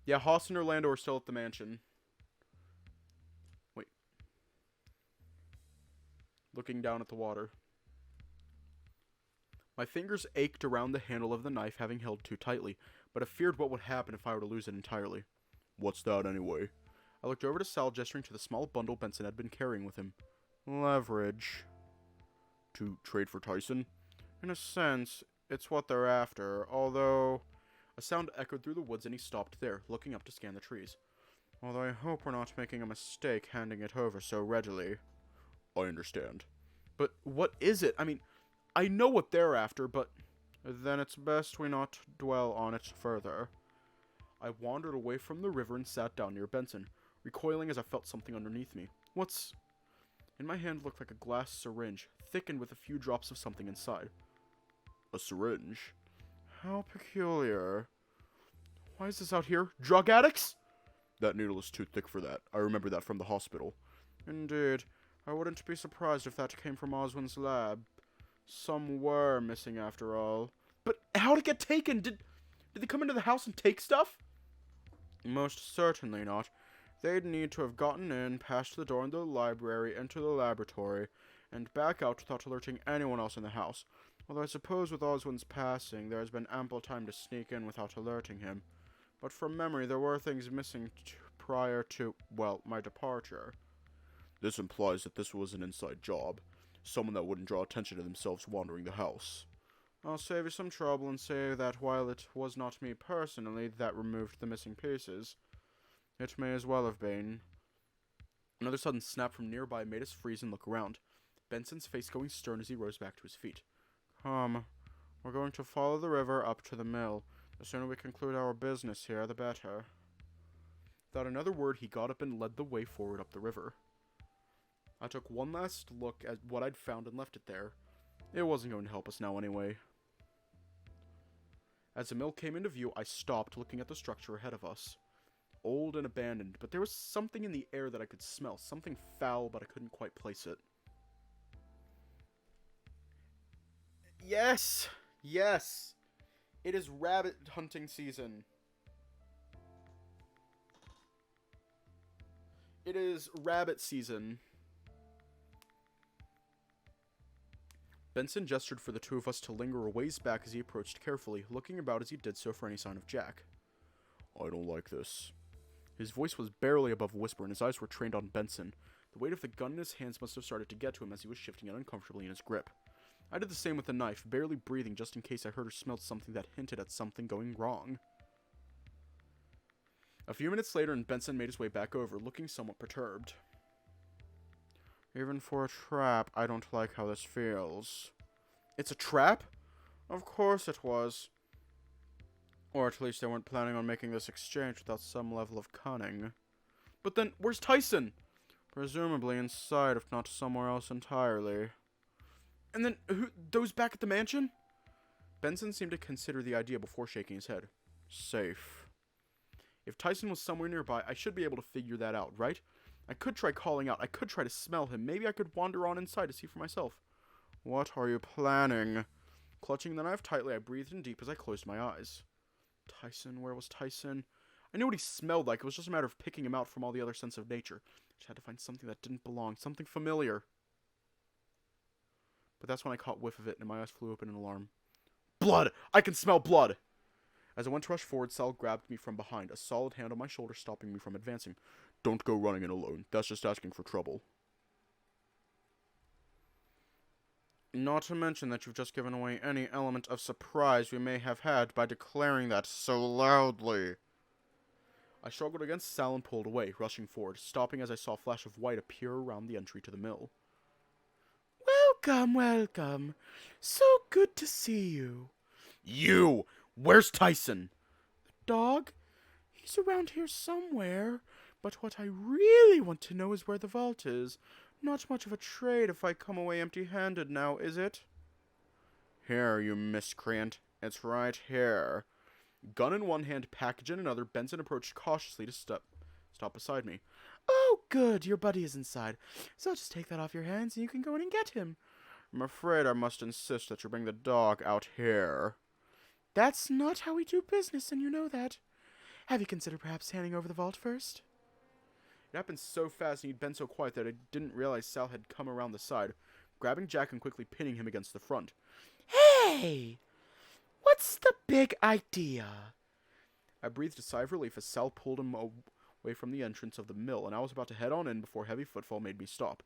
Yeah, Haas and Orlando are still at the mansion. Wait. Looking down at the water. My fingers ached around the handle of the knife, having held too tightly, but I feared what would happen if I were to lose it entirely. What's that anyway? I looked over to Sal, gesturing to the small bundle Benson had been carrying with him. Leverage. To trade for Tyson? In a sense, it's what they're after, although... A sound echoed through the woods and he stopped there, looking up to scan the trees. Although I hope we're not making a mistake handing it over so readily. I understand. But what is it? I mean, I know what they're after, but... Then it's best we not dwell on it further. I wandered away from the river and sat down near Benson, recoiling as I felt something underneath me. What's... In my hand looked like a glass syringe, thickened with a few drops of something inside. A syringe? How peculiar. Why is this out here? Drug addicts? That needle is too thick for that. I remember that from the hospital. Indeed. I wouldn't be surprised if that came from Oswin's lab. Some were missing after all. But how'd it get taken? Did they come into the house and take stuff? Most certainly not. They'd need to have gotten in, past the door in the library, into the laboratory, and back out without alerting anyone else in the house. Although I suppose with Oswin's passing, there has been ample time to sneak in without alerting him. But from memory, there were things missing prior to, well, my departure. This implies that this was an inside job. Someone that wouldn't draw attention to themselves wandering the house. I'll save you some trouble and say that while it was not me personally that removed the missing pieces, it may as well have been. Another sudden snap from nearby made us freeze and look around, Benson's face going stern as he rose back to his feet. Come, we're going to follow the river up to the mill. The sooner we conclude our business here, the better. Without another word, he got up and led the way forward up the river. I took one last look at what I'd found and left it there. It wasn't going to help us now anyway. As the mill came into view, I stopped, looking at the structure ahead of us. Old and abandoned, but there was something in the air that I could smell. Something foul, but I couldn't quite place it. Yes! Yes! It is rabbit hunting season. It is rabbit season. Benson gestured for the two of us to linger a ways back as he approached carefully, looking about as he did so for any sign of Jack. I don't like this. His voice was barely above a whisper, and his eyes were trained on Benson. The weight of the gun in his hands must have started to get to him as he was shifting it uncomfortably in his grip. I did the same with the knife, barely breathing just in case I heard or smelled something that hinted at something going wrong. A few minutes later, and Benson made his way back over, looking somewhat perturbed. Even for a trap, I don't like how this feels. It's a trap? Of course it was. Or at least they weren't planning on making this exchange without some level of cunning. But then, where's Tyson? Presumably inside, if not somewhere else entirely. And then, those back at the mansion? Benson seemed to consider the idea before shaking his head. Safe. If Tyson was somewhere nearby, I should be able to figure that out, right? I could try calling out. I could try to smell him. Maybe I could wander on inside to see for myself. What are you planning? Clutching the knife tightly, I breathed in deep as I closed my eyes. Tyson, where was Tyson? I knew what he smelled like. It was just a matter of picking him out from all the other scents of nature. I just had to find something that didn't belong. Something familiar. But that's when I caught whiff of it, and my eyes flew open in alarm. Blood! I can smell blood! As I went to rush forward, Sal grabbed me from behind, a solid hand on my shoulder stopping me from advancing. Don't go running in alone. That's just asking for trouble. Not to mention that you've just given away any element of surprise we may have had by declaring that so loudly. I struggled against Sal and pulled away, rushing forward, stopping as I saw a flash of white appear around the entry to the mill. Welcome, welcome. So good to see you. You! Where's Tyson? The dog? He's around here somewhere. But what I really want to know is where the vault is. Not much of a trade if I come away empty-handed now, is it? Here, you miscreant. It's right here. Gun in one hand, package in another, Benson approached cautiously to stop beside me. Oh, good, your buddy is inside. So I'll just take that off your hands and you can go in and get him. I'm afraid I must insist that you bring the dog out here. That's not how we do business, and you know that. Have you considered perhaps handing over the vault first? It happened so fast and he'd been so quiet that I didn't realize Sal had come around the side, grabbing Jack and quickly pinning him against the front. Hey! What's the big idea? I breathed a sigh of relief as Sal pulled him away from the entrance of the mill, and I was about to head on in before heavy footfall made me stop.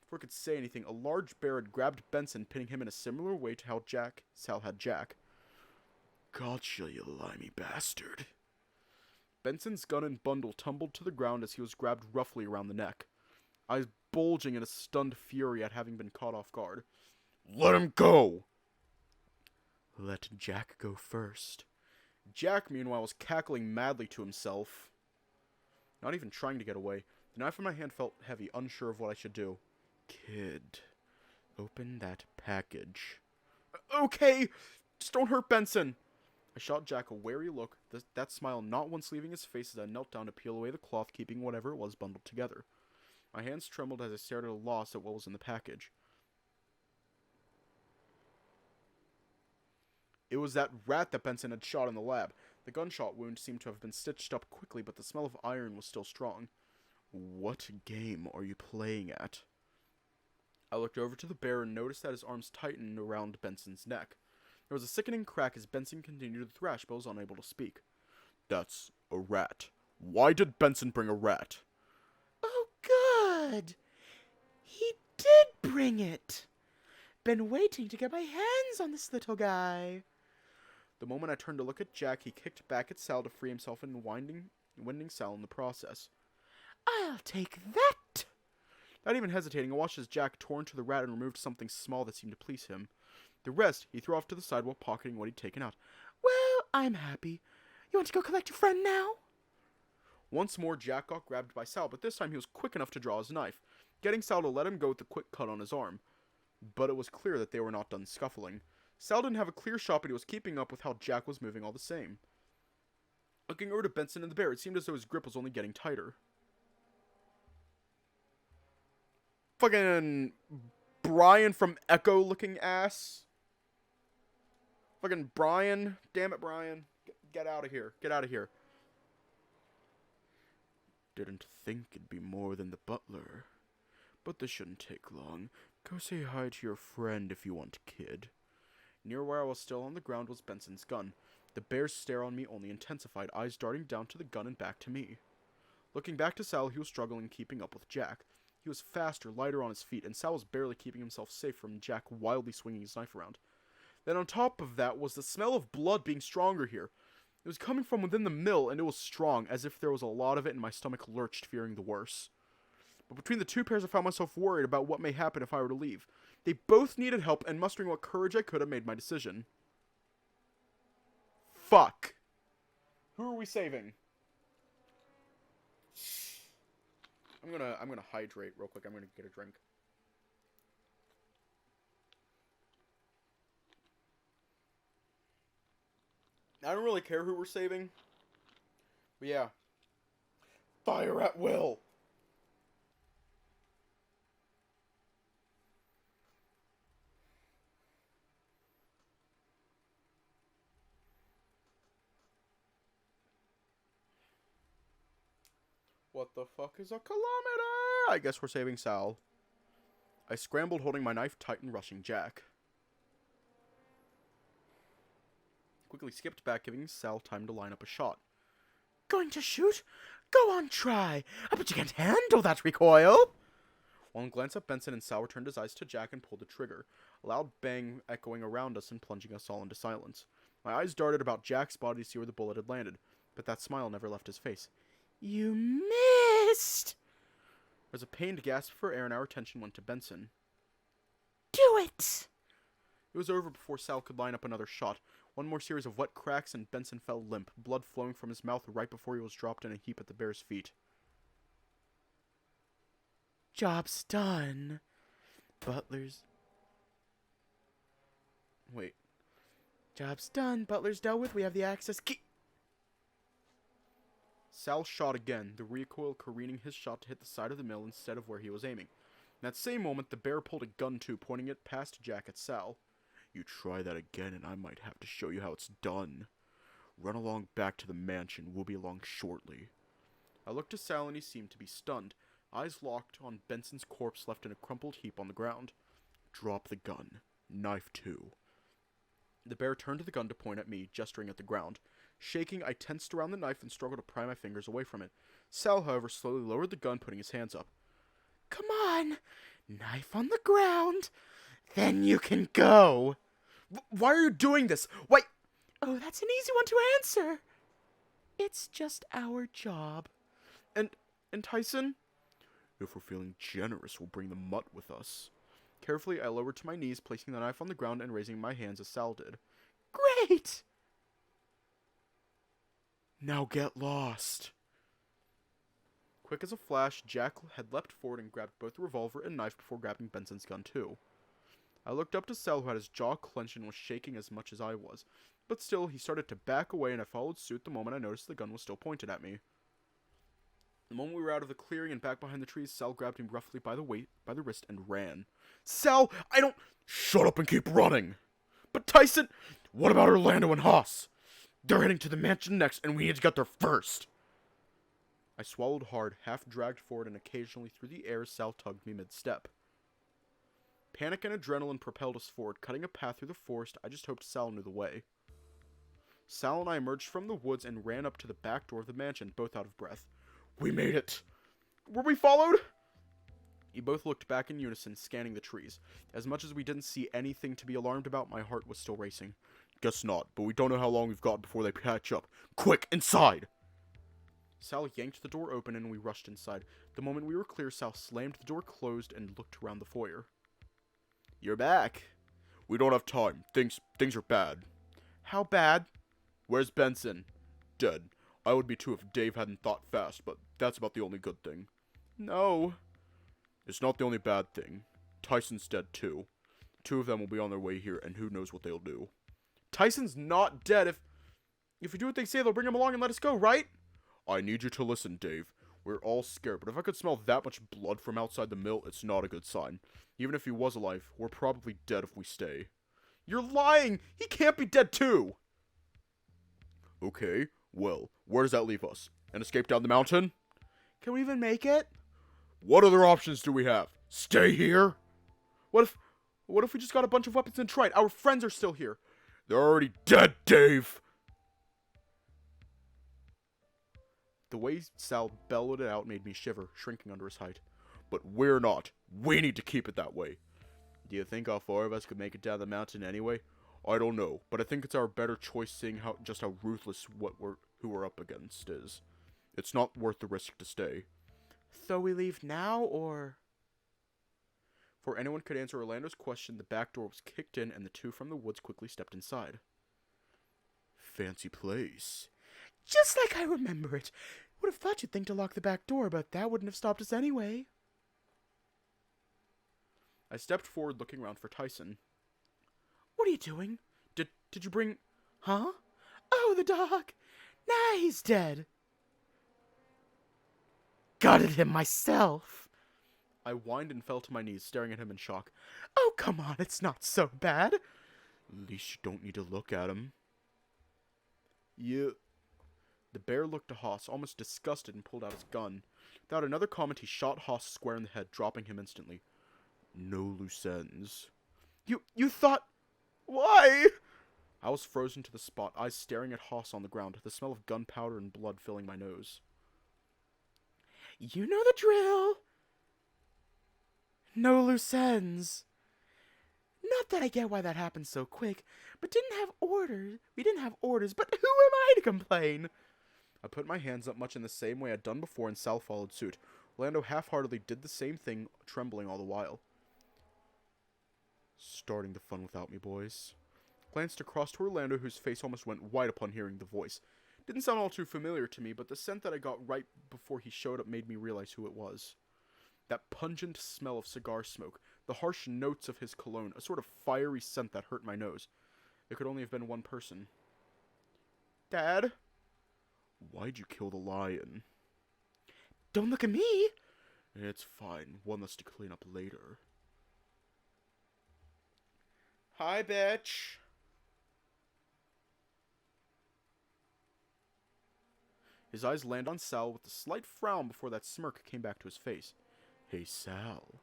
Before I could say anything, a large bear had grabbed Benson, pinning him in a similar way to how Sal had Jack. Gotcha, you limey bastard. Benson's gun and bundle tumbled to the ground as he was grabbed roughly around the neck, eyes bulging in a stunned fury at having been caught off guard. Let him go! Let Jack go first. Jack, meanwhile, was cackling madly to himself, not even trying to get away. The knife in my hand felt heavy, unsure of what I should do. Kid, open that package. Okay, just don't hurt Benson. I shot Jack a wary look, that smile not once leaving his face as I knelt down to peel away the cloth, keeping whatever it was bundled together. My hands trembled as I stared at a loss at what was in the package. It was that rat that Benson had shot in the lab. The gunshot wound seemed to have been stitched up quickly, but the smell of iron was still strong. What game are you playing at? I looked over to the bear and noticed that his arms tightened around Benson's neck. There was a sickening crack as Benson continued to thrash, but was unable to speak. That's a rat. Why did Benson bring a rat? Oh, good. He did bring it. Been waiting to get my hands on this little guy. The moment I turned to look at Jack, he kicked back at Sal to free himself and winding Sal in the process. I'll take that. Not even hesitating, I watched as Jack tore into the rat and removed something small that seemed to please him. The rest he threw off to the side while pocketing what he'd taken out. Well, I'm happy. You want to go collect your friend now? Once more, Jack got grabbed by Sal, but this time he was quick enough to draw his knife, getting Sal to let him go with the quick cut on his arm. But it was clear that they were not done scuffling. Sal didn't have a clear shot, but he was keeping up with how Jack was moving all the same. Looking over to Benson and the bear, it seemed as though his grip was only getting tighter. Fucking Brian from Echo looking ass. Fucking Brian. Damn it, Brian. Get out of here. Get out of here. Didn't think it'd be more than the butler. But this shouldn't take long. Go say hi to your friend if you want, kid. Near where I was still on the ground was Benson's gun. The bear's stare on me only intensified, eyes darting down to the gun and back to me. Looking back to Sal, he was struggling keeping up with Jack. He was faster, lighter on his feet, and Sal was barely keeping himself safe from Jack wildly swinging his knife around. Then on top of that was the smell of blood being stronger here. It was coming from within the mill, and it was strong, as if there was a lot of it, and my stomach lurched, fearing the worst. But between the two pairs, I found myself worried about what may happen if I were to leave. They both needed help, and mustering what courage I could, I made my decision. Fuck. Who are we saving? I'm gonna hydrate real quick. I'm gonna get a drink. I don't really care who we're saving. But yeah. Fire at will! What the fuck is a kilometer? I guess we're saving Sal. I scrambled, holding my knife tight and rushing Jack. Quickly skipped back, giving Sal time to line up a shot. Going to shoot? Go on, try. I bet you can't handle that recoil. One glance at Benson, and Sal turned his eyes to Jack and pulled the trigger, a loud bang echoing around us and plunging us all into silence. My eyes darted about Jack's body to see where the bullet had landed, but that smile never left his face. You missed! There was a pained gasp for air, and our attention went to Benson. Do it! It was over before Sal could line up another shot. One more series of wet cracks, and Benson fell limp, blood flowing from his mouth right before he was dropped in a heap at the bear's feet. Job's done. Butler's... Wait. Job's done. Butler's dealt with. We have the access key. Sal shot again, the recoil careening his shot to hit the side of the mill instead of where he was aiming. In that same moment, the bear pulled a gun too, pointing it past Jack at Sal. You try that again, and I might have to show you how it's done. Run along back to the mansion. We'll be along shortly. I looked to Sal, and he seemed to be stunned, eyes locked on Benson's corpse left in a crumpled heap on the ground. Drop the gun. Knife too. The bear turned to the gun to point at me, gesturing at the ground. Shaking, I tensed around the knife and struggled to pry my fingers away from it. Sal, however, slowly lowered the gun, putting his hands up. Come on, knife on the ground, then you can go. Why are you doing this? Why? Oh, that's an easy one to answer. It's just our job. And Tyson? If we're feeling generous, we'll bring the mutt with us. Carefully, I lowered to my knees, placing the knife on the ground and raising my hands as Sal did. Great! Now get lost. Quick as a flash, Jack had leapt forward and grabbed both the revolver and knife before grabbing Benson's gun too. I looked up to Sal, who had his jaw clenched and was shaking as much as I was. But still, he started to back away, and I followed suit the moment I noticed the gun was still pointed at me. The moment we were out of the clearing and back behind the trees, Sal grabbed him roughly by the wrist, and ran. Sal, I don't... Shut up and keep running! But Tyson... What about Orlando and Haas? They're heading to the mansion next, and we need to get there first! I swallowed hard, half dragged forward and occasionally through the air as Sal tugged me mid-step. Panic and adrenaline propelled us forward, cutting a path through the forest. I just hoped Sal knew the way. Sal and I emerged from the woods and ran up to the back door of the mansion, both out of breath. We made it! Were we followed? We both looked back in unison, scanning the trees. As much as we didn't see anything to be alarmed about, my heart was still racing. Guess not, but we don't know how long we've got before they catch up. Quick, inside! Sal yanked the door open and we rushed inside. The moment we were clear, Sal slammed the door closed and looked around the foyer. You're back. We don't have time. Things are bad. How bad? Where's Benson? Dead. I would be too if Dave hadn't thought fast, but that's about the only good thing. No. It's not the only bad thing. Tyson's dead too. Two of them will be on their way here, and who knows what they'll do. Tyson's not dead. If we do what they say, they'll bring him along and let us go, right? I need you to listen, Dave. We're all scared, but if I could smell that much blood from outside the mill, it's not a good sign. Even if he was alive, we're probably dead if we stay. You're lying! He can't be dead too! Okay, well, where does that leave us? An escape down the mountain? Can we even make it? What other options do we have? Stay here? What if we just got a bunch of weapons and tried? Our friends are still here. They're already dead, Dave! The way Sal bellowed it out made me shiver, shrinking under his height. But we're not. We need to keep it that way. Do you think all four of us could make it down the mountain anyway? I don't know, but I think it's our better choice seeing just how ruthless who we're up against is. It's not worth the risk to stay. So we leave now, or...? Before anyone could answer Orlando's question, the back door was kicked in and the two from the woods quickly stepped inside. Fancy place. Just like I remember it. Would have thought you'd think to lock the back door, but that wouldn't have stopped us anyway. I stepped forward, looking around for Tyson. What are you doing? Did you bring... Huh? Oh, the dog. Nah, he's dead. Gutted him myself. I whined and fell to my knees, staring at him in shock. Oh, come on, it's not so bad. At least you don't need to look at him. You... The bear looked to Haas, almost disgusted, and pulled out his gun. Without another comment, he shot Haas square in the head, dropping him instantly. No loose ends. You thought... Why? I was frozen to the spot, eyes staring at Haas on the ground, the smell of gunpowder and blood filling my nose. You know the drill. No loose ends. Not that I get why that happened so quick, but we didn't have orders, but who am I to complain? I put my hands up much in the same way I'd done before, and Sal followed suit. Orlando half-heartedly did the same thing, trembling all the while. Starting the fun without me, boys. Glanced across to Orlando, whose face almost went white upon hearing the voice. Didn't sound all too familiar to me, but the scent that I got right before he showed up made me realize who it was. That pungent smell of cigar smoke, the harsh notes of his cologne, a sort of fiery scent that hurt my nose. It could only have been one person. Dad? Why'd you kill the lion? Don't look at me. It's fine. One less to clean up later. Hi, bitch. His eyes land on Sal with a slight frown before that smirk came back to his face. Hey, Sal.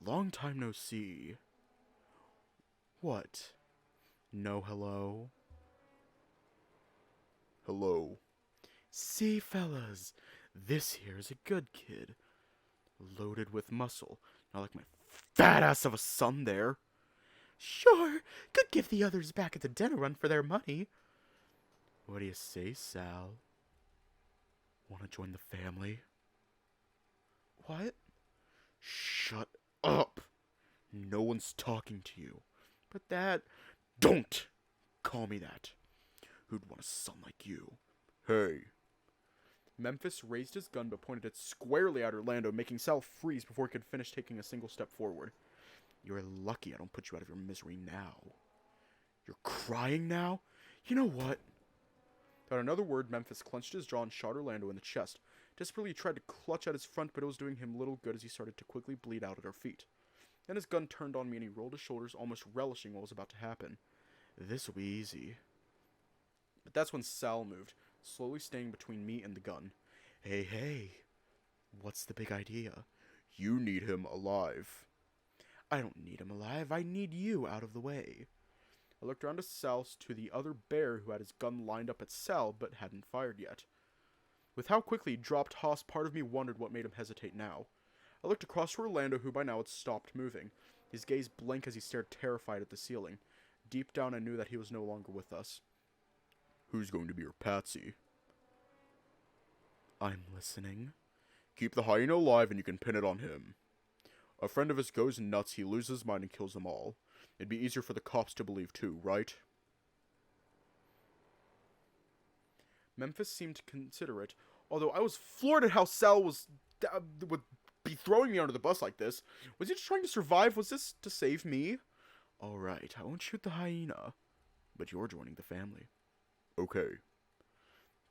Long time no see. What? No hello? Hello. See, fellas, this here is a good kid. Loaded with muscle. Not like my fat ass of a son there. Sure, could give the others back at the den a run for their money. What do you say, Sal? Want to join the family? What? Shut up! No one's talking to you. But that... Don't call me that. Who'd want a son like you? Hey. Memphis raised his gun but pointed it squarely at Orlando, making Sal freeze before he could finish taking a single step forward. You're lucky I don't put you out of your misery now. You're crying now? You know what? Without another word, Memphis clenched his jaw and shot Orlando in the chest. Desperately, he tried to clutch at his front, but it was doing him little good as he started to quickly bleed out at our feet. Then his gun turned on me and he rolled his shoulders, almost relishing what was about to happen. This will be easy. But that's when Sal moved, slowly staying between me and the gun. Hey. What's the big idea? You need him alive. I don't need him alive. I need you out of the way. I looked around to Sal, to the other bear who had his gun lined up at Sal but hadn't fired yet. With how quickly he dropped Haas, part of me wondered what made him hesitate now. I looked across to Orlando, who by now had stopped moving, his gaze blank as he stared terrified at the ceiling. Deep down I knew that he was no longer with us. Who's going to be your patsy? I'm listening. Keep the hyena alive and you can pin it on him. A friend of his goes nuts, he loses his mind and kills them all. It'd be easier for the cops to believe too, right? Memphis seemed considerate, although I was floored at how Sal would be throwing me under the bus like this. Was he just trying to survive? Was this to save me? Alright, I won't shoot the hyena, but you're joining the family. Okay.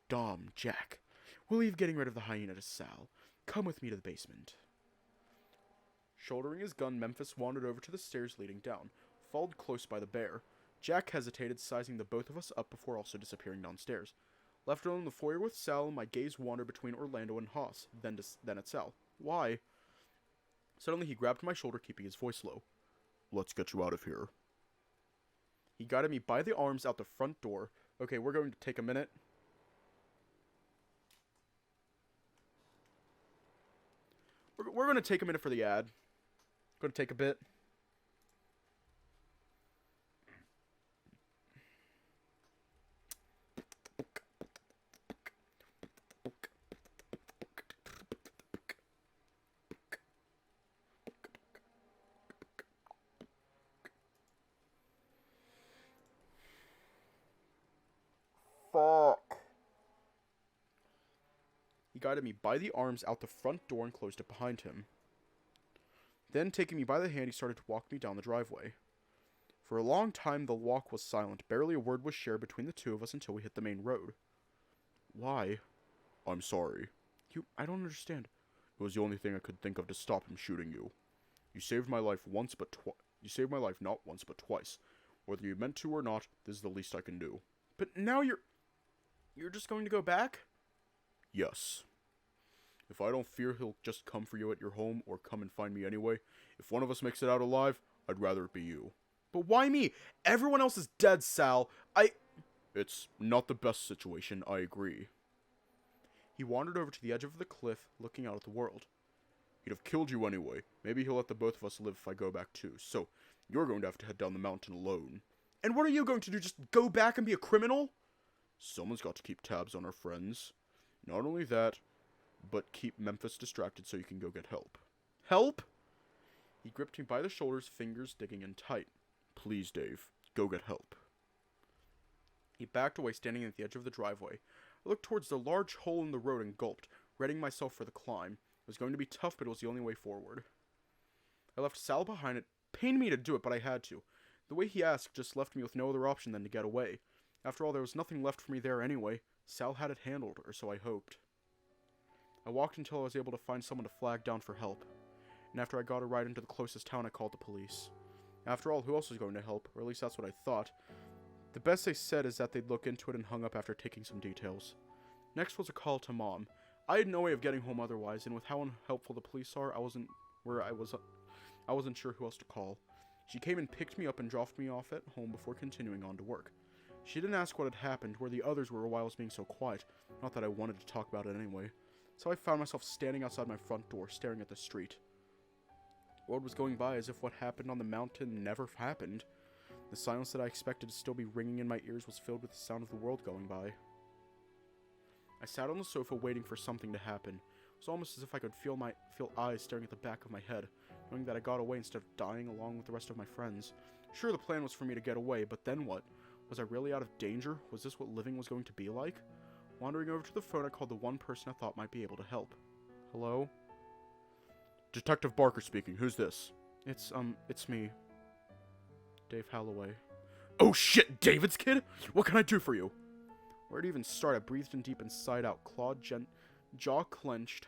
Dom, Jack, we'll leave getting rid of the hyena to Sal. Come with me to the basement. Shouldering his gun, Memphis wandered over to the stairs leading down, followed close by the bear. Jack hesitated, sizing the both of us up before also disappearing downstairs. Left alone in the foyer with Sal, my gaze wandered between Orlando and Haas, then at Sal. Why? Suddenly he grabbed my shoulder, keeping his voice low. Let's get you out of here. He guided me by the arms out the front door. Okay, we're going to take a minute. We're going to take a minute for the ad. Going to take a bit. Fuck. He guided me by the arms out the front door and closed it behind him. Then, taking me by the hand, he started to walk me down the driveway. For a long time, the walk was silent. Barely a word was shared between the two of us until we hit the main road. Why? I'm sorry. I don't understand. It was the only thing I could think of to stop him shooting you. You saved my life once, but you saved my life not once, but twice. Whether you meant to or not, this is the least I can do. But now you're just going to go back? Yes. If I don't fear he'll just come for you at your home or come and find me anyway, if one of us makes it out alive, I'd rather it be you. But why me? Everyone else is dead, Sal. It's not the best situation, I agree. He wandered over to the edge of the cliff, looking out at the world. He'd have killed you anyway. Maybe he'll let the both of us live if I go back too. So, you're going to have to head down the mountain alone. And what are you going to do, just go back and be a criminal? Someone's got to keep tabs on our friends. Not only that, but keep Memphis distracted so you can go get help. Help? He gripped me by the shoulders, fingers digging in tight. Please, Dave, go get help. He backed away, standing at the edge of the driveway. I looked towards the large hole in the road and gulped, readying myself for the climb. It was going to be tough, but it was the only way forward. I left Sal behind. It pained me to do it, but I had to. The way he asked just left me with no other option than to get away. After all, there was nothing left for me there anyway. Sal had it handled, or so I hoped. I walked until I was able to find someone to flag down for help. And after I got a ride into the closest town, I called the police. After all, who else was going to help? Or at least that's what I thought. The best they said is that they'd look into it and hung up after taking some details. Next was a call to Mom. I had no way of getting home otherwise, and with how unhelpful the police are, I wasn't sure who else to call. She came and picked me up and dropped me off at home before continuing on to work. She didn't ask what had happened, where the others were while I was being so quiet. Not that I wanted to talk about it anyway. So I found myself standing outside my front door, staring at the street. The world was going by as if what happened on the mountain never happened. The silence that I expected to still be ringing in my ears was filled with the sound of the world going by. I sat on the sofa waiting for something to happen. It was almost as if I could feel eyes staring at the back of my head, knowing that I got away instead of dying along with the rest of my friends. Sure, the plan was for me to get away, but then what? Was I really out of danger? Was this what living was going to be like? Wandering over to the phone, I called the one person I thought might be able to help. Hello? Detective Barker speaking. Who's this? It's me. Dave Holloway. Oh shit, David's kid? What can I do for you? Where to even start? I breathed in deep and sighed out, jaw clenched,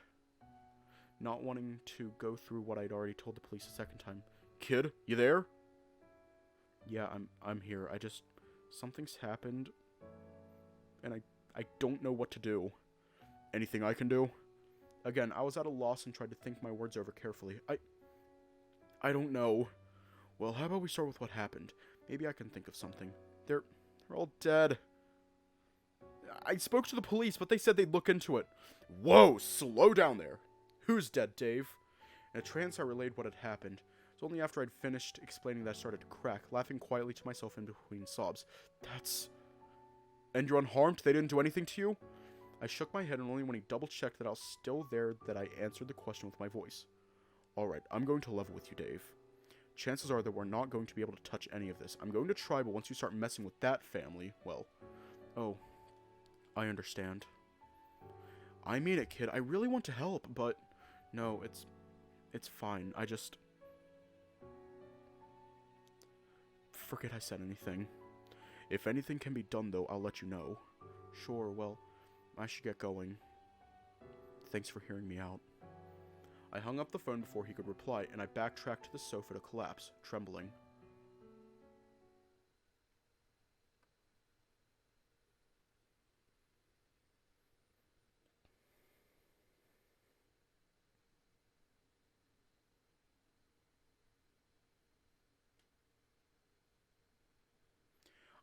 not wanting to go through what I'd already told the police a second time. Kid, you there? Yeah, I'm here. Something's happened, and I don't know what to do. Anything I can do? Again, I was at a loss and tried to think my words over carefully. I don't know. Well, how about we start with what happened? Maybe I can think of something. They're all dead. I spoke to the police, but they said they'd look into it. Whoa, slow down there. Who's dead, Dave? In a trance, I relayed what had happened. It was only after I'd finished explaining that I started to crack, laughing quietly to myself in between sobs. And you're unharmed? They didn't do anything to you? I shook my head, and only when he double-checked that I was still there that I answered the question with my voice. Alright, I'm going to level with you, Dave. Chances are that we're not going to be able to touch any of this. I'm going to try, but once you start messing with that family, well... Oh, I understand. I mean it, kid. I really want to help, but... No, it's fine. Forget I said anything. If anything can be done, though, I'll let you know. Sure, well, I should get going. Thanks for hearing me out. I hung up the phone before he could reply, and I backtracked to the sofa to collapse, trembling.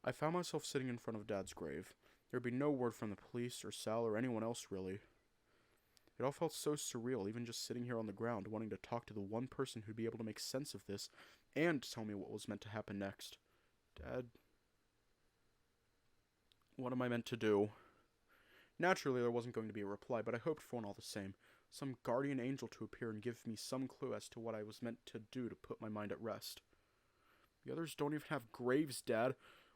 I found myself sitting in front of Dad's grave. There would be no word from the police or Sal or anyone else, really. It all felt so surreal, even just sitting here on the ground, wanting to talk to the one person who'd be able to make sense of this, and tell me what was meant to happen next. Dad... What am I meant to do? Naturally, there wasn't going to be a reply, but I hoped for one all the same. Some guardian angel to appear and give me some clue as to what I was meant to do to put my mind at rest. The others don't even have graves, Dad.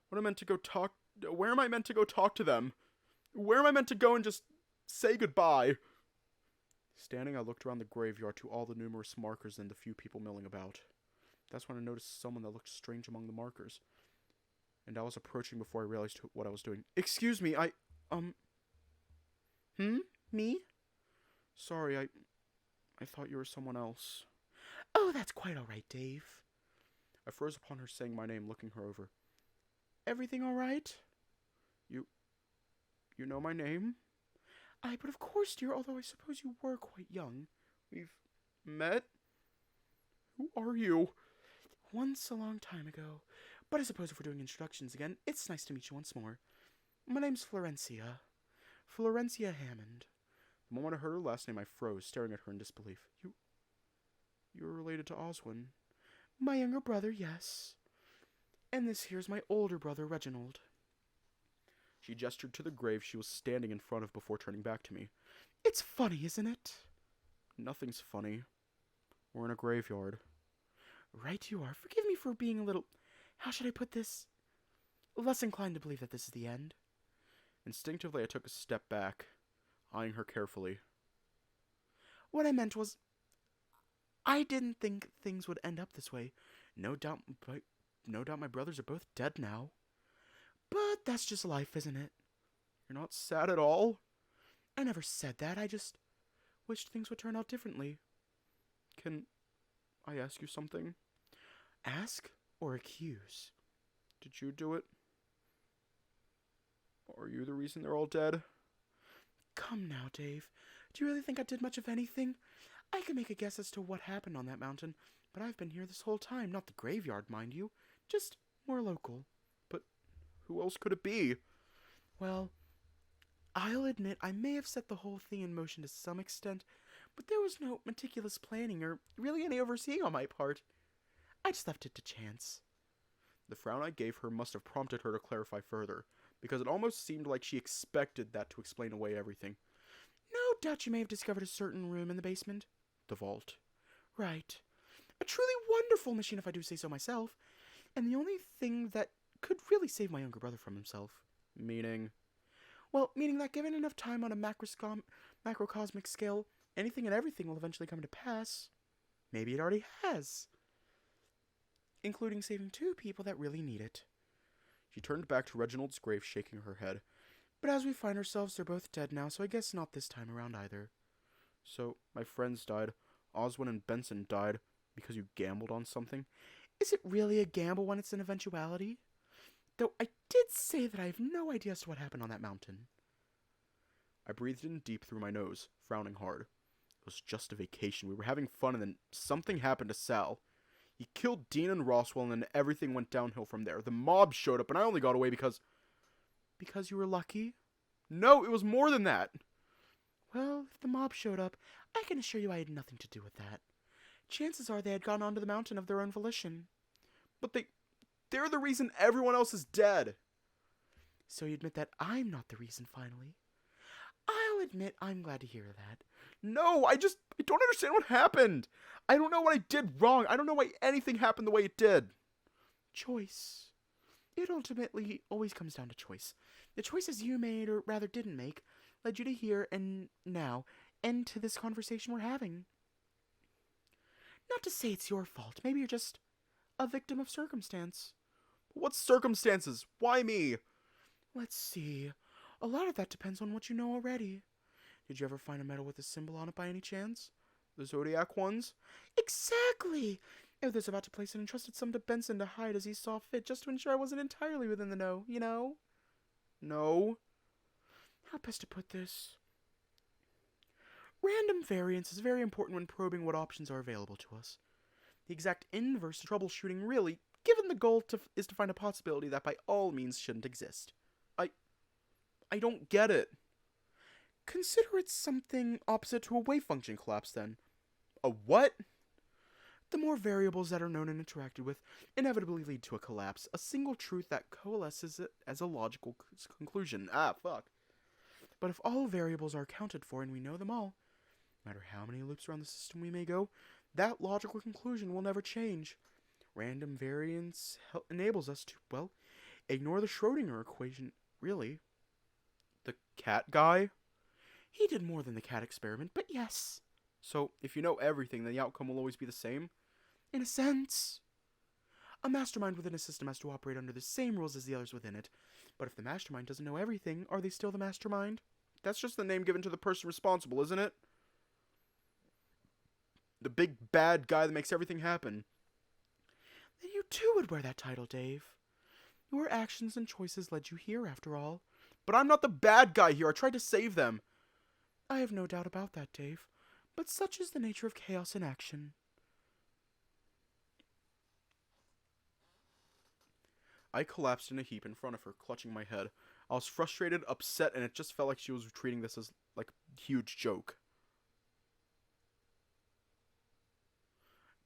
Where am I meant to go talk to them? Where am I meant to go and just say goodbye? Standing, I looked around the graveyard to all the numerous markers and the few people milling about. That's when I noticed someone that looked strange among the markers. And I was approaching before I realized what I was doing. Excuse me, Me? Sorry, I thought you were someone else. Oh, that's quite all right, Dave. I froze upon her saying my name, looking her over. Everything all right? You know my name? But of course, dear, although I suppose you were quite young. We've met? Who are you? Once a long time ago. But I suppose if we're doing introductions again, it's nice to meet you once more. My name's Florencia. Florencia Hammond. The moment I heard her last name, I froze, staring at her in disbelief. You're related to Oswin? My younger brother, yes. And this here's my older brother, Reginald. She gestured to the grave she was standing in front of before turning back to me. It's funny, isn't it? Nothing's funny. We're in a graveyard. Right you are. Forgive me for being a little... How should I put this? Less inclined to believe that this is the end. Instinctively, I took a step back, eyeing her carefully. What I meant was... I didn't think things would end up this way. No doubt my brothers are both dead now. But that's just life, isn't it? You're not sad at all? I never said that. I just wished things would turn out differently. Can I ask you something? Ask or accuse? Did you do it? Are you the reason they're all dead? Come now, Dave. Do you really think I did much of anything? I can make a guess as to what happened on that mountain, But I've been here this whole time, not the graveyard, mind you. Just more local. But who else could it be? Well, I'll admit I may have set the whole thing in motion to some extent, but there was no meticulous planning or really any overseeing on my part. I just left it to chance. The frown I gave her must have prompted her to clarify further, because it almost seemed like she expected that to explain away everything. No doubt you may have discovered a certain room in the basement. The vault. Right. A truly wonderful machine, if I do say so myself, and the only thing that could really save my younger brother from himself. Meaning? Well, meaning that given enough time on a macrocosmic scale, anything and everything will eventually come to pass. Maybe it already has. Including saving 2 people that really need it. She turned back to Reginald's grave, shaking her head. But as we find ourselves, they're both dead now, so I guess not this time around either. So, my friends died. Oswin and Benson died because you gambled on something? Is it really a gamble when it's an eventuality? Though I did say that I have no idea as to what happened on that mountain. I breathed in deep through my nose, frowning hard. It was just a vacation. We were having fun, and then something happened to Sal. He killed Dean and Roswell, and then everything went downhill from there. The mob showed up, and I only got away because... Because you were lucky? No, it was more than that. Well, if the mob showed up, I can assure you I had nothing to do with that. Chances are they had gone onto the mountain of their own volition. But they're the reason everyone else is dead. So you admit that I'm not the reason, finally? I'll admit I'm glad to hear that. No, I don't understand what happened. I don't know what I did wrong. I don't know why anything happened the way it did. Choice. It ultimately always comes down to choice. The choices you made, or rather didn't make, led you to here and now, and to this conversation we're having. Not to say it's your fault. Maybe you're just a victim of circumstance. What circumstances? Why me? Let's see. A lot of that depends on what you know already. Did you ever find a medal with a symbol on it by any chance? The Zodiac ones? Exactly! Others about to place an entrusted sum to Benson to hide as he saw fit, just to ensure I wasn't entirely within the know, you know? No. How best to put this? Random variance is very important when probing what options are available to us. The exact inverse to troubleshooting, really, given the goal is to find a possibility that by all means shouldn't exist. I don't get it. Consider it something opposite to a wave function collapse, then. A what? The more variables that are known and interacted with inevitably lead to a collapse, a single truth that coalesces as a logical conclusion. Fuck. But if all variables are accounted for and we know them all, no matter how many loops around the system we may go, that logical conclusion will never change. Random variance enables us to, well, ignore the Schrodinger equation, really. The cat guy? He did more than the cat experiment, but yes. So, if you know everything, then the outcome will always be the same? In a sense. A mastermind within a system has to operate under the same rules as the others within it. But if the mastermind doesn't know everything, are they still the mastermind? That's just the name given to the person responsible, isn't it? The big bad guy that makes everything happen. Then you too would wear that title, Dave. Your actions and choices led you here, after all. But I'm not the bad guy here. I tried to save them. I have no doubt about that, Dave. But such is the nature of chaos in action. I collapsed in a heap in front of her, clutching my head. I was frustrated, upset, and it just felt like she was treating this as, like, a huge joke.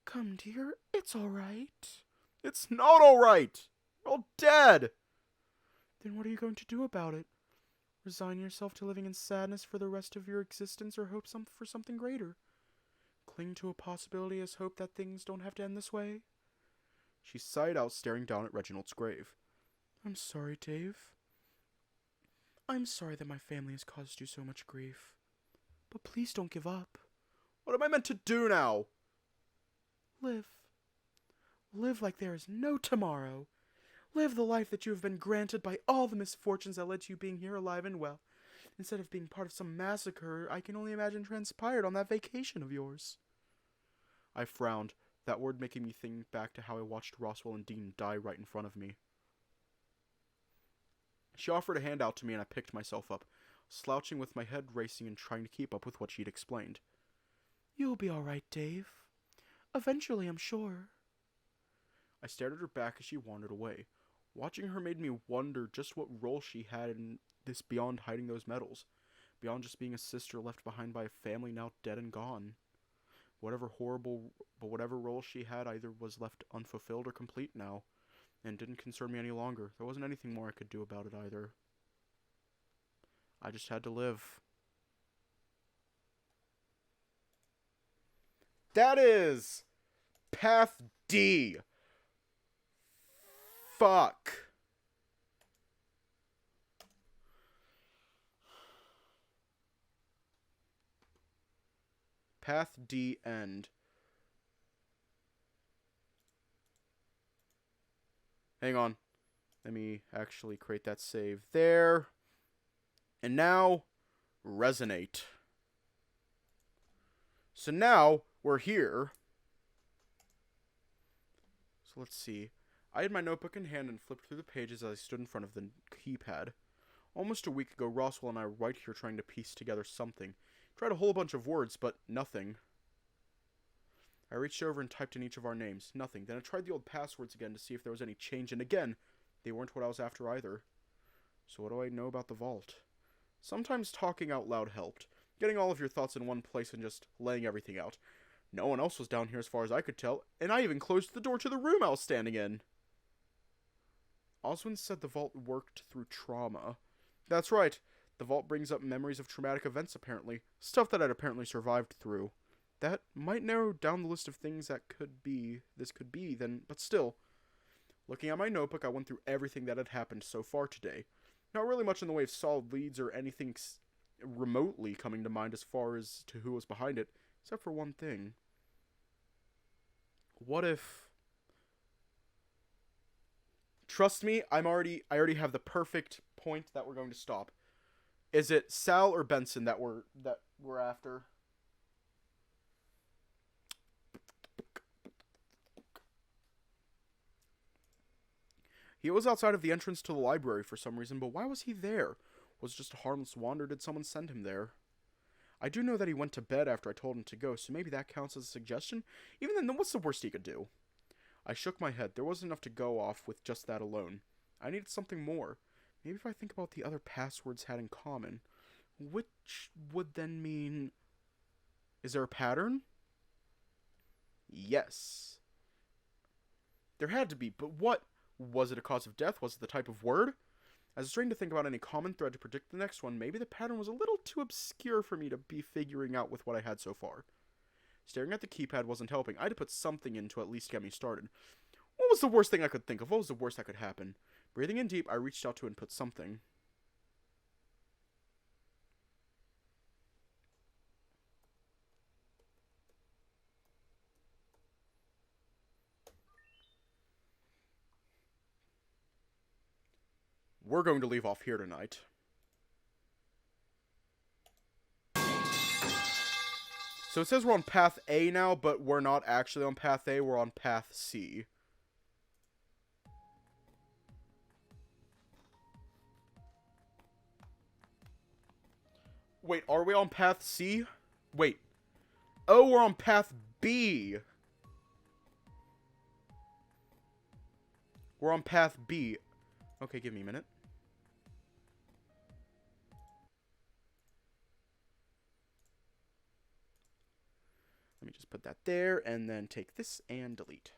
Come, dear, it's all right. It's not all right. We're all dead. Then what are you going to do about it? Resign yourself to living in sadness for the rest of your existence, or hope for something greater? Cling to a possibility as hope that things don't have to end this way? She sighed out, staring down at Reginald's grave. I'm sorry, Dave. I'm sorry that my family has caused you so much grief. But please don't give up. What am I meant to do now? Live. Live like there is no tomorrow. Live the life that you have been granted by all the misfortunes that led to you being here alive and well, instead of being part of some massacre I can only imagine transpired on that vacation of yours. I frowned, that word making me think back to how I watched Roswell and Dean die right in front of me. She offered a hand out to me and I picked myself up, slouching with my head racing and trying to keep up with what she'd explained. You'll be all right, Dave. Eventually, I'm sure. I stared at her back as she wandered away. Watching her made me wonder just what role she had in this beyond hiding those medals, beyond just being a sister left behind by a family now dead and gone. Whatever role she had either was left unfulfilled or complete now, and didn't concern me any longer. There wasn't anything more I could do about it either. I just had to live. That is Path D. Fuck. Path D end. Hang on. Let me actually create that save there. And now, resonate. So now, we're here. So let's see. I had my notebook in hand and flipped through the pages as I stood in front of the keypad. Almost a week ago, Roswell and I were right here trying to piece together something. Tried a whole bunch of words, but nothing. I reached over and typed in each of our names. Nothing. Then I tried the old passwords again to see if there was any change, and again, they weren't what I was after either. So what do I know about the vault? Sometimes talking out loud helped. Getting all of your thoughts in one place and just laying everything out. No one else was down here as far as I could tell, and I even closed the door to the room I was standing in. Oswin said the vault worked through trauma. That's right. The vault brings up memories of traumatic events, apparently. Stuff that I'd apparently survived through. That might narrow down the list of things that this could be, then, but still. Looking at my notebook, I went through everything that had happened so far today. Not really much in the way of solid leads or anything remotely coming to mind as far as to who was behind it, except for one thing. What if... Trust me, I already have the perfect point that we're going to stop. Is it Sal or Benson that we're after? He was outside of the entrance to the library for some reason, but why was he there? Was it just a harmless wander? Did someone send him there? I do know that he went to bed after I told him to go, so maybe that counts as a suggestion? Even then, what's the worst he could do? I shook my head. There wasn't enough to go off with just that alone. I needed something more. Maybe if I think about the other passwords had in common. Which would then mean... Is there a pattern? Yes. There had to be, but what? Was it a cause of death? Was it the type of word? As I strained to think about any common thread to predict the next one, maybe the pattern was a little too obscure for me to be figuring out with what I had so far. Staring at the keypad wasn't helping. I had to put something in to at least get me started. What was the worst thing I could think of? What was the worst that could happen? Breathing in deep, I reached out to input something. We're going to leave off here tonight. So it says we're on path A now, but we're not actually on path A, we're on path C. Wait, are we on path C? Wait. Oh, we're on path B. We're on path B. Okay, give me a minute. Let me just put that there, and then take this and delete.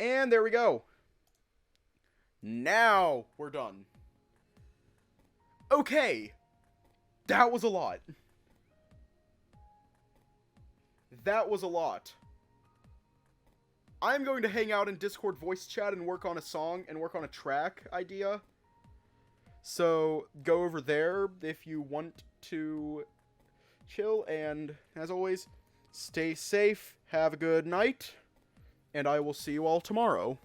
And there we go. Now we're done. Okay. That was a lot. That was a lot. I'm going to hang out in Discord voice chat and work on a song and work on a track idea. So go over there if you want to chill, and as always, stay safe, have a good night, and I will see you all tomorrow.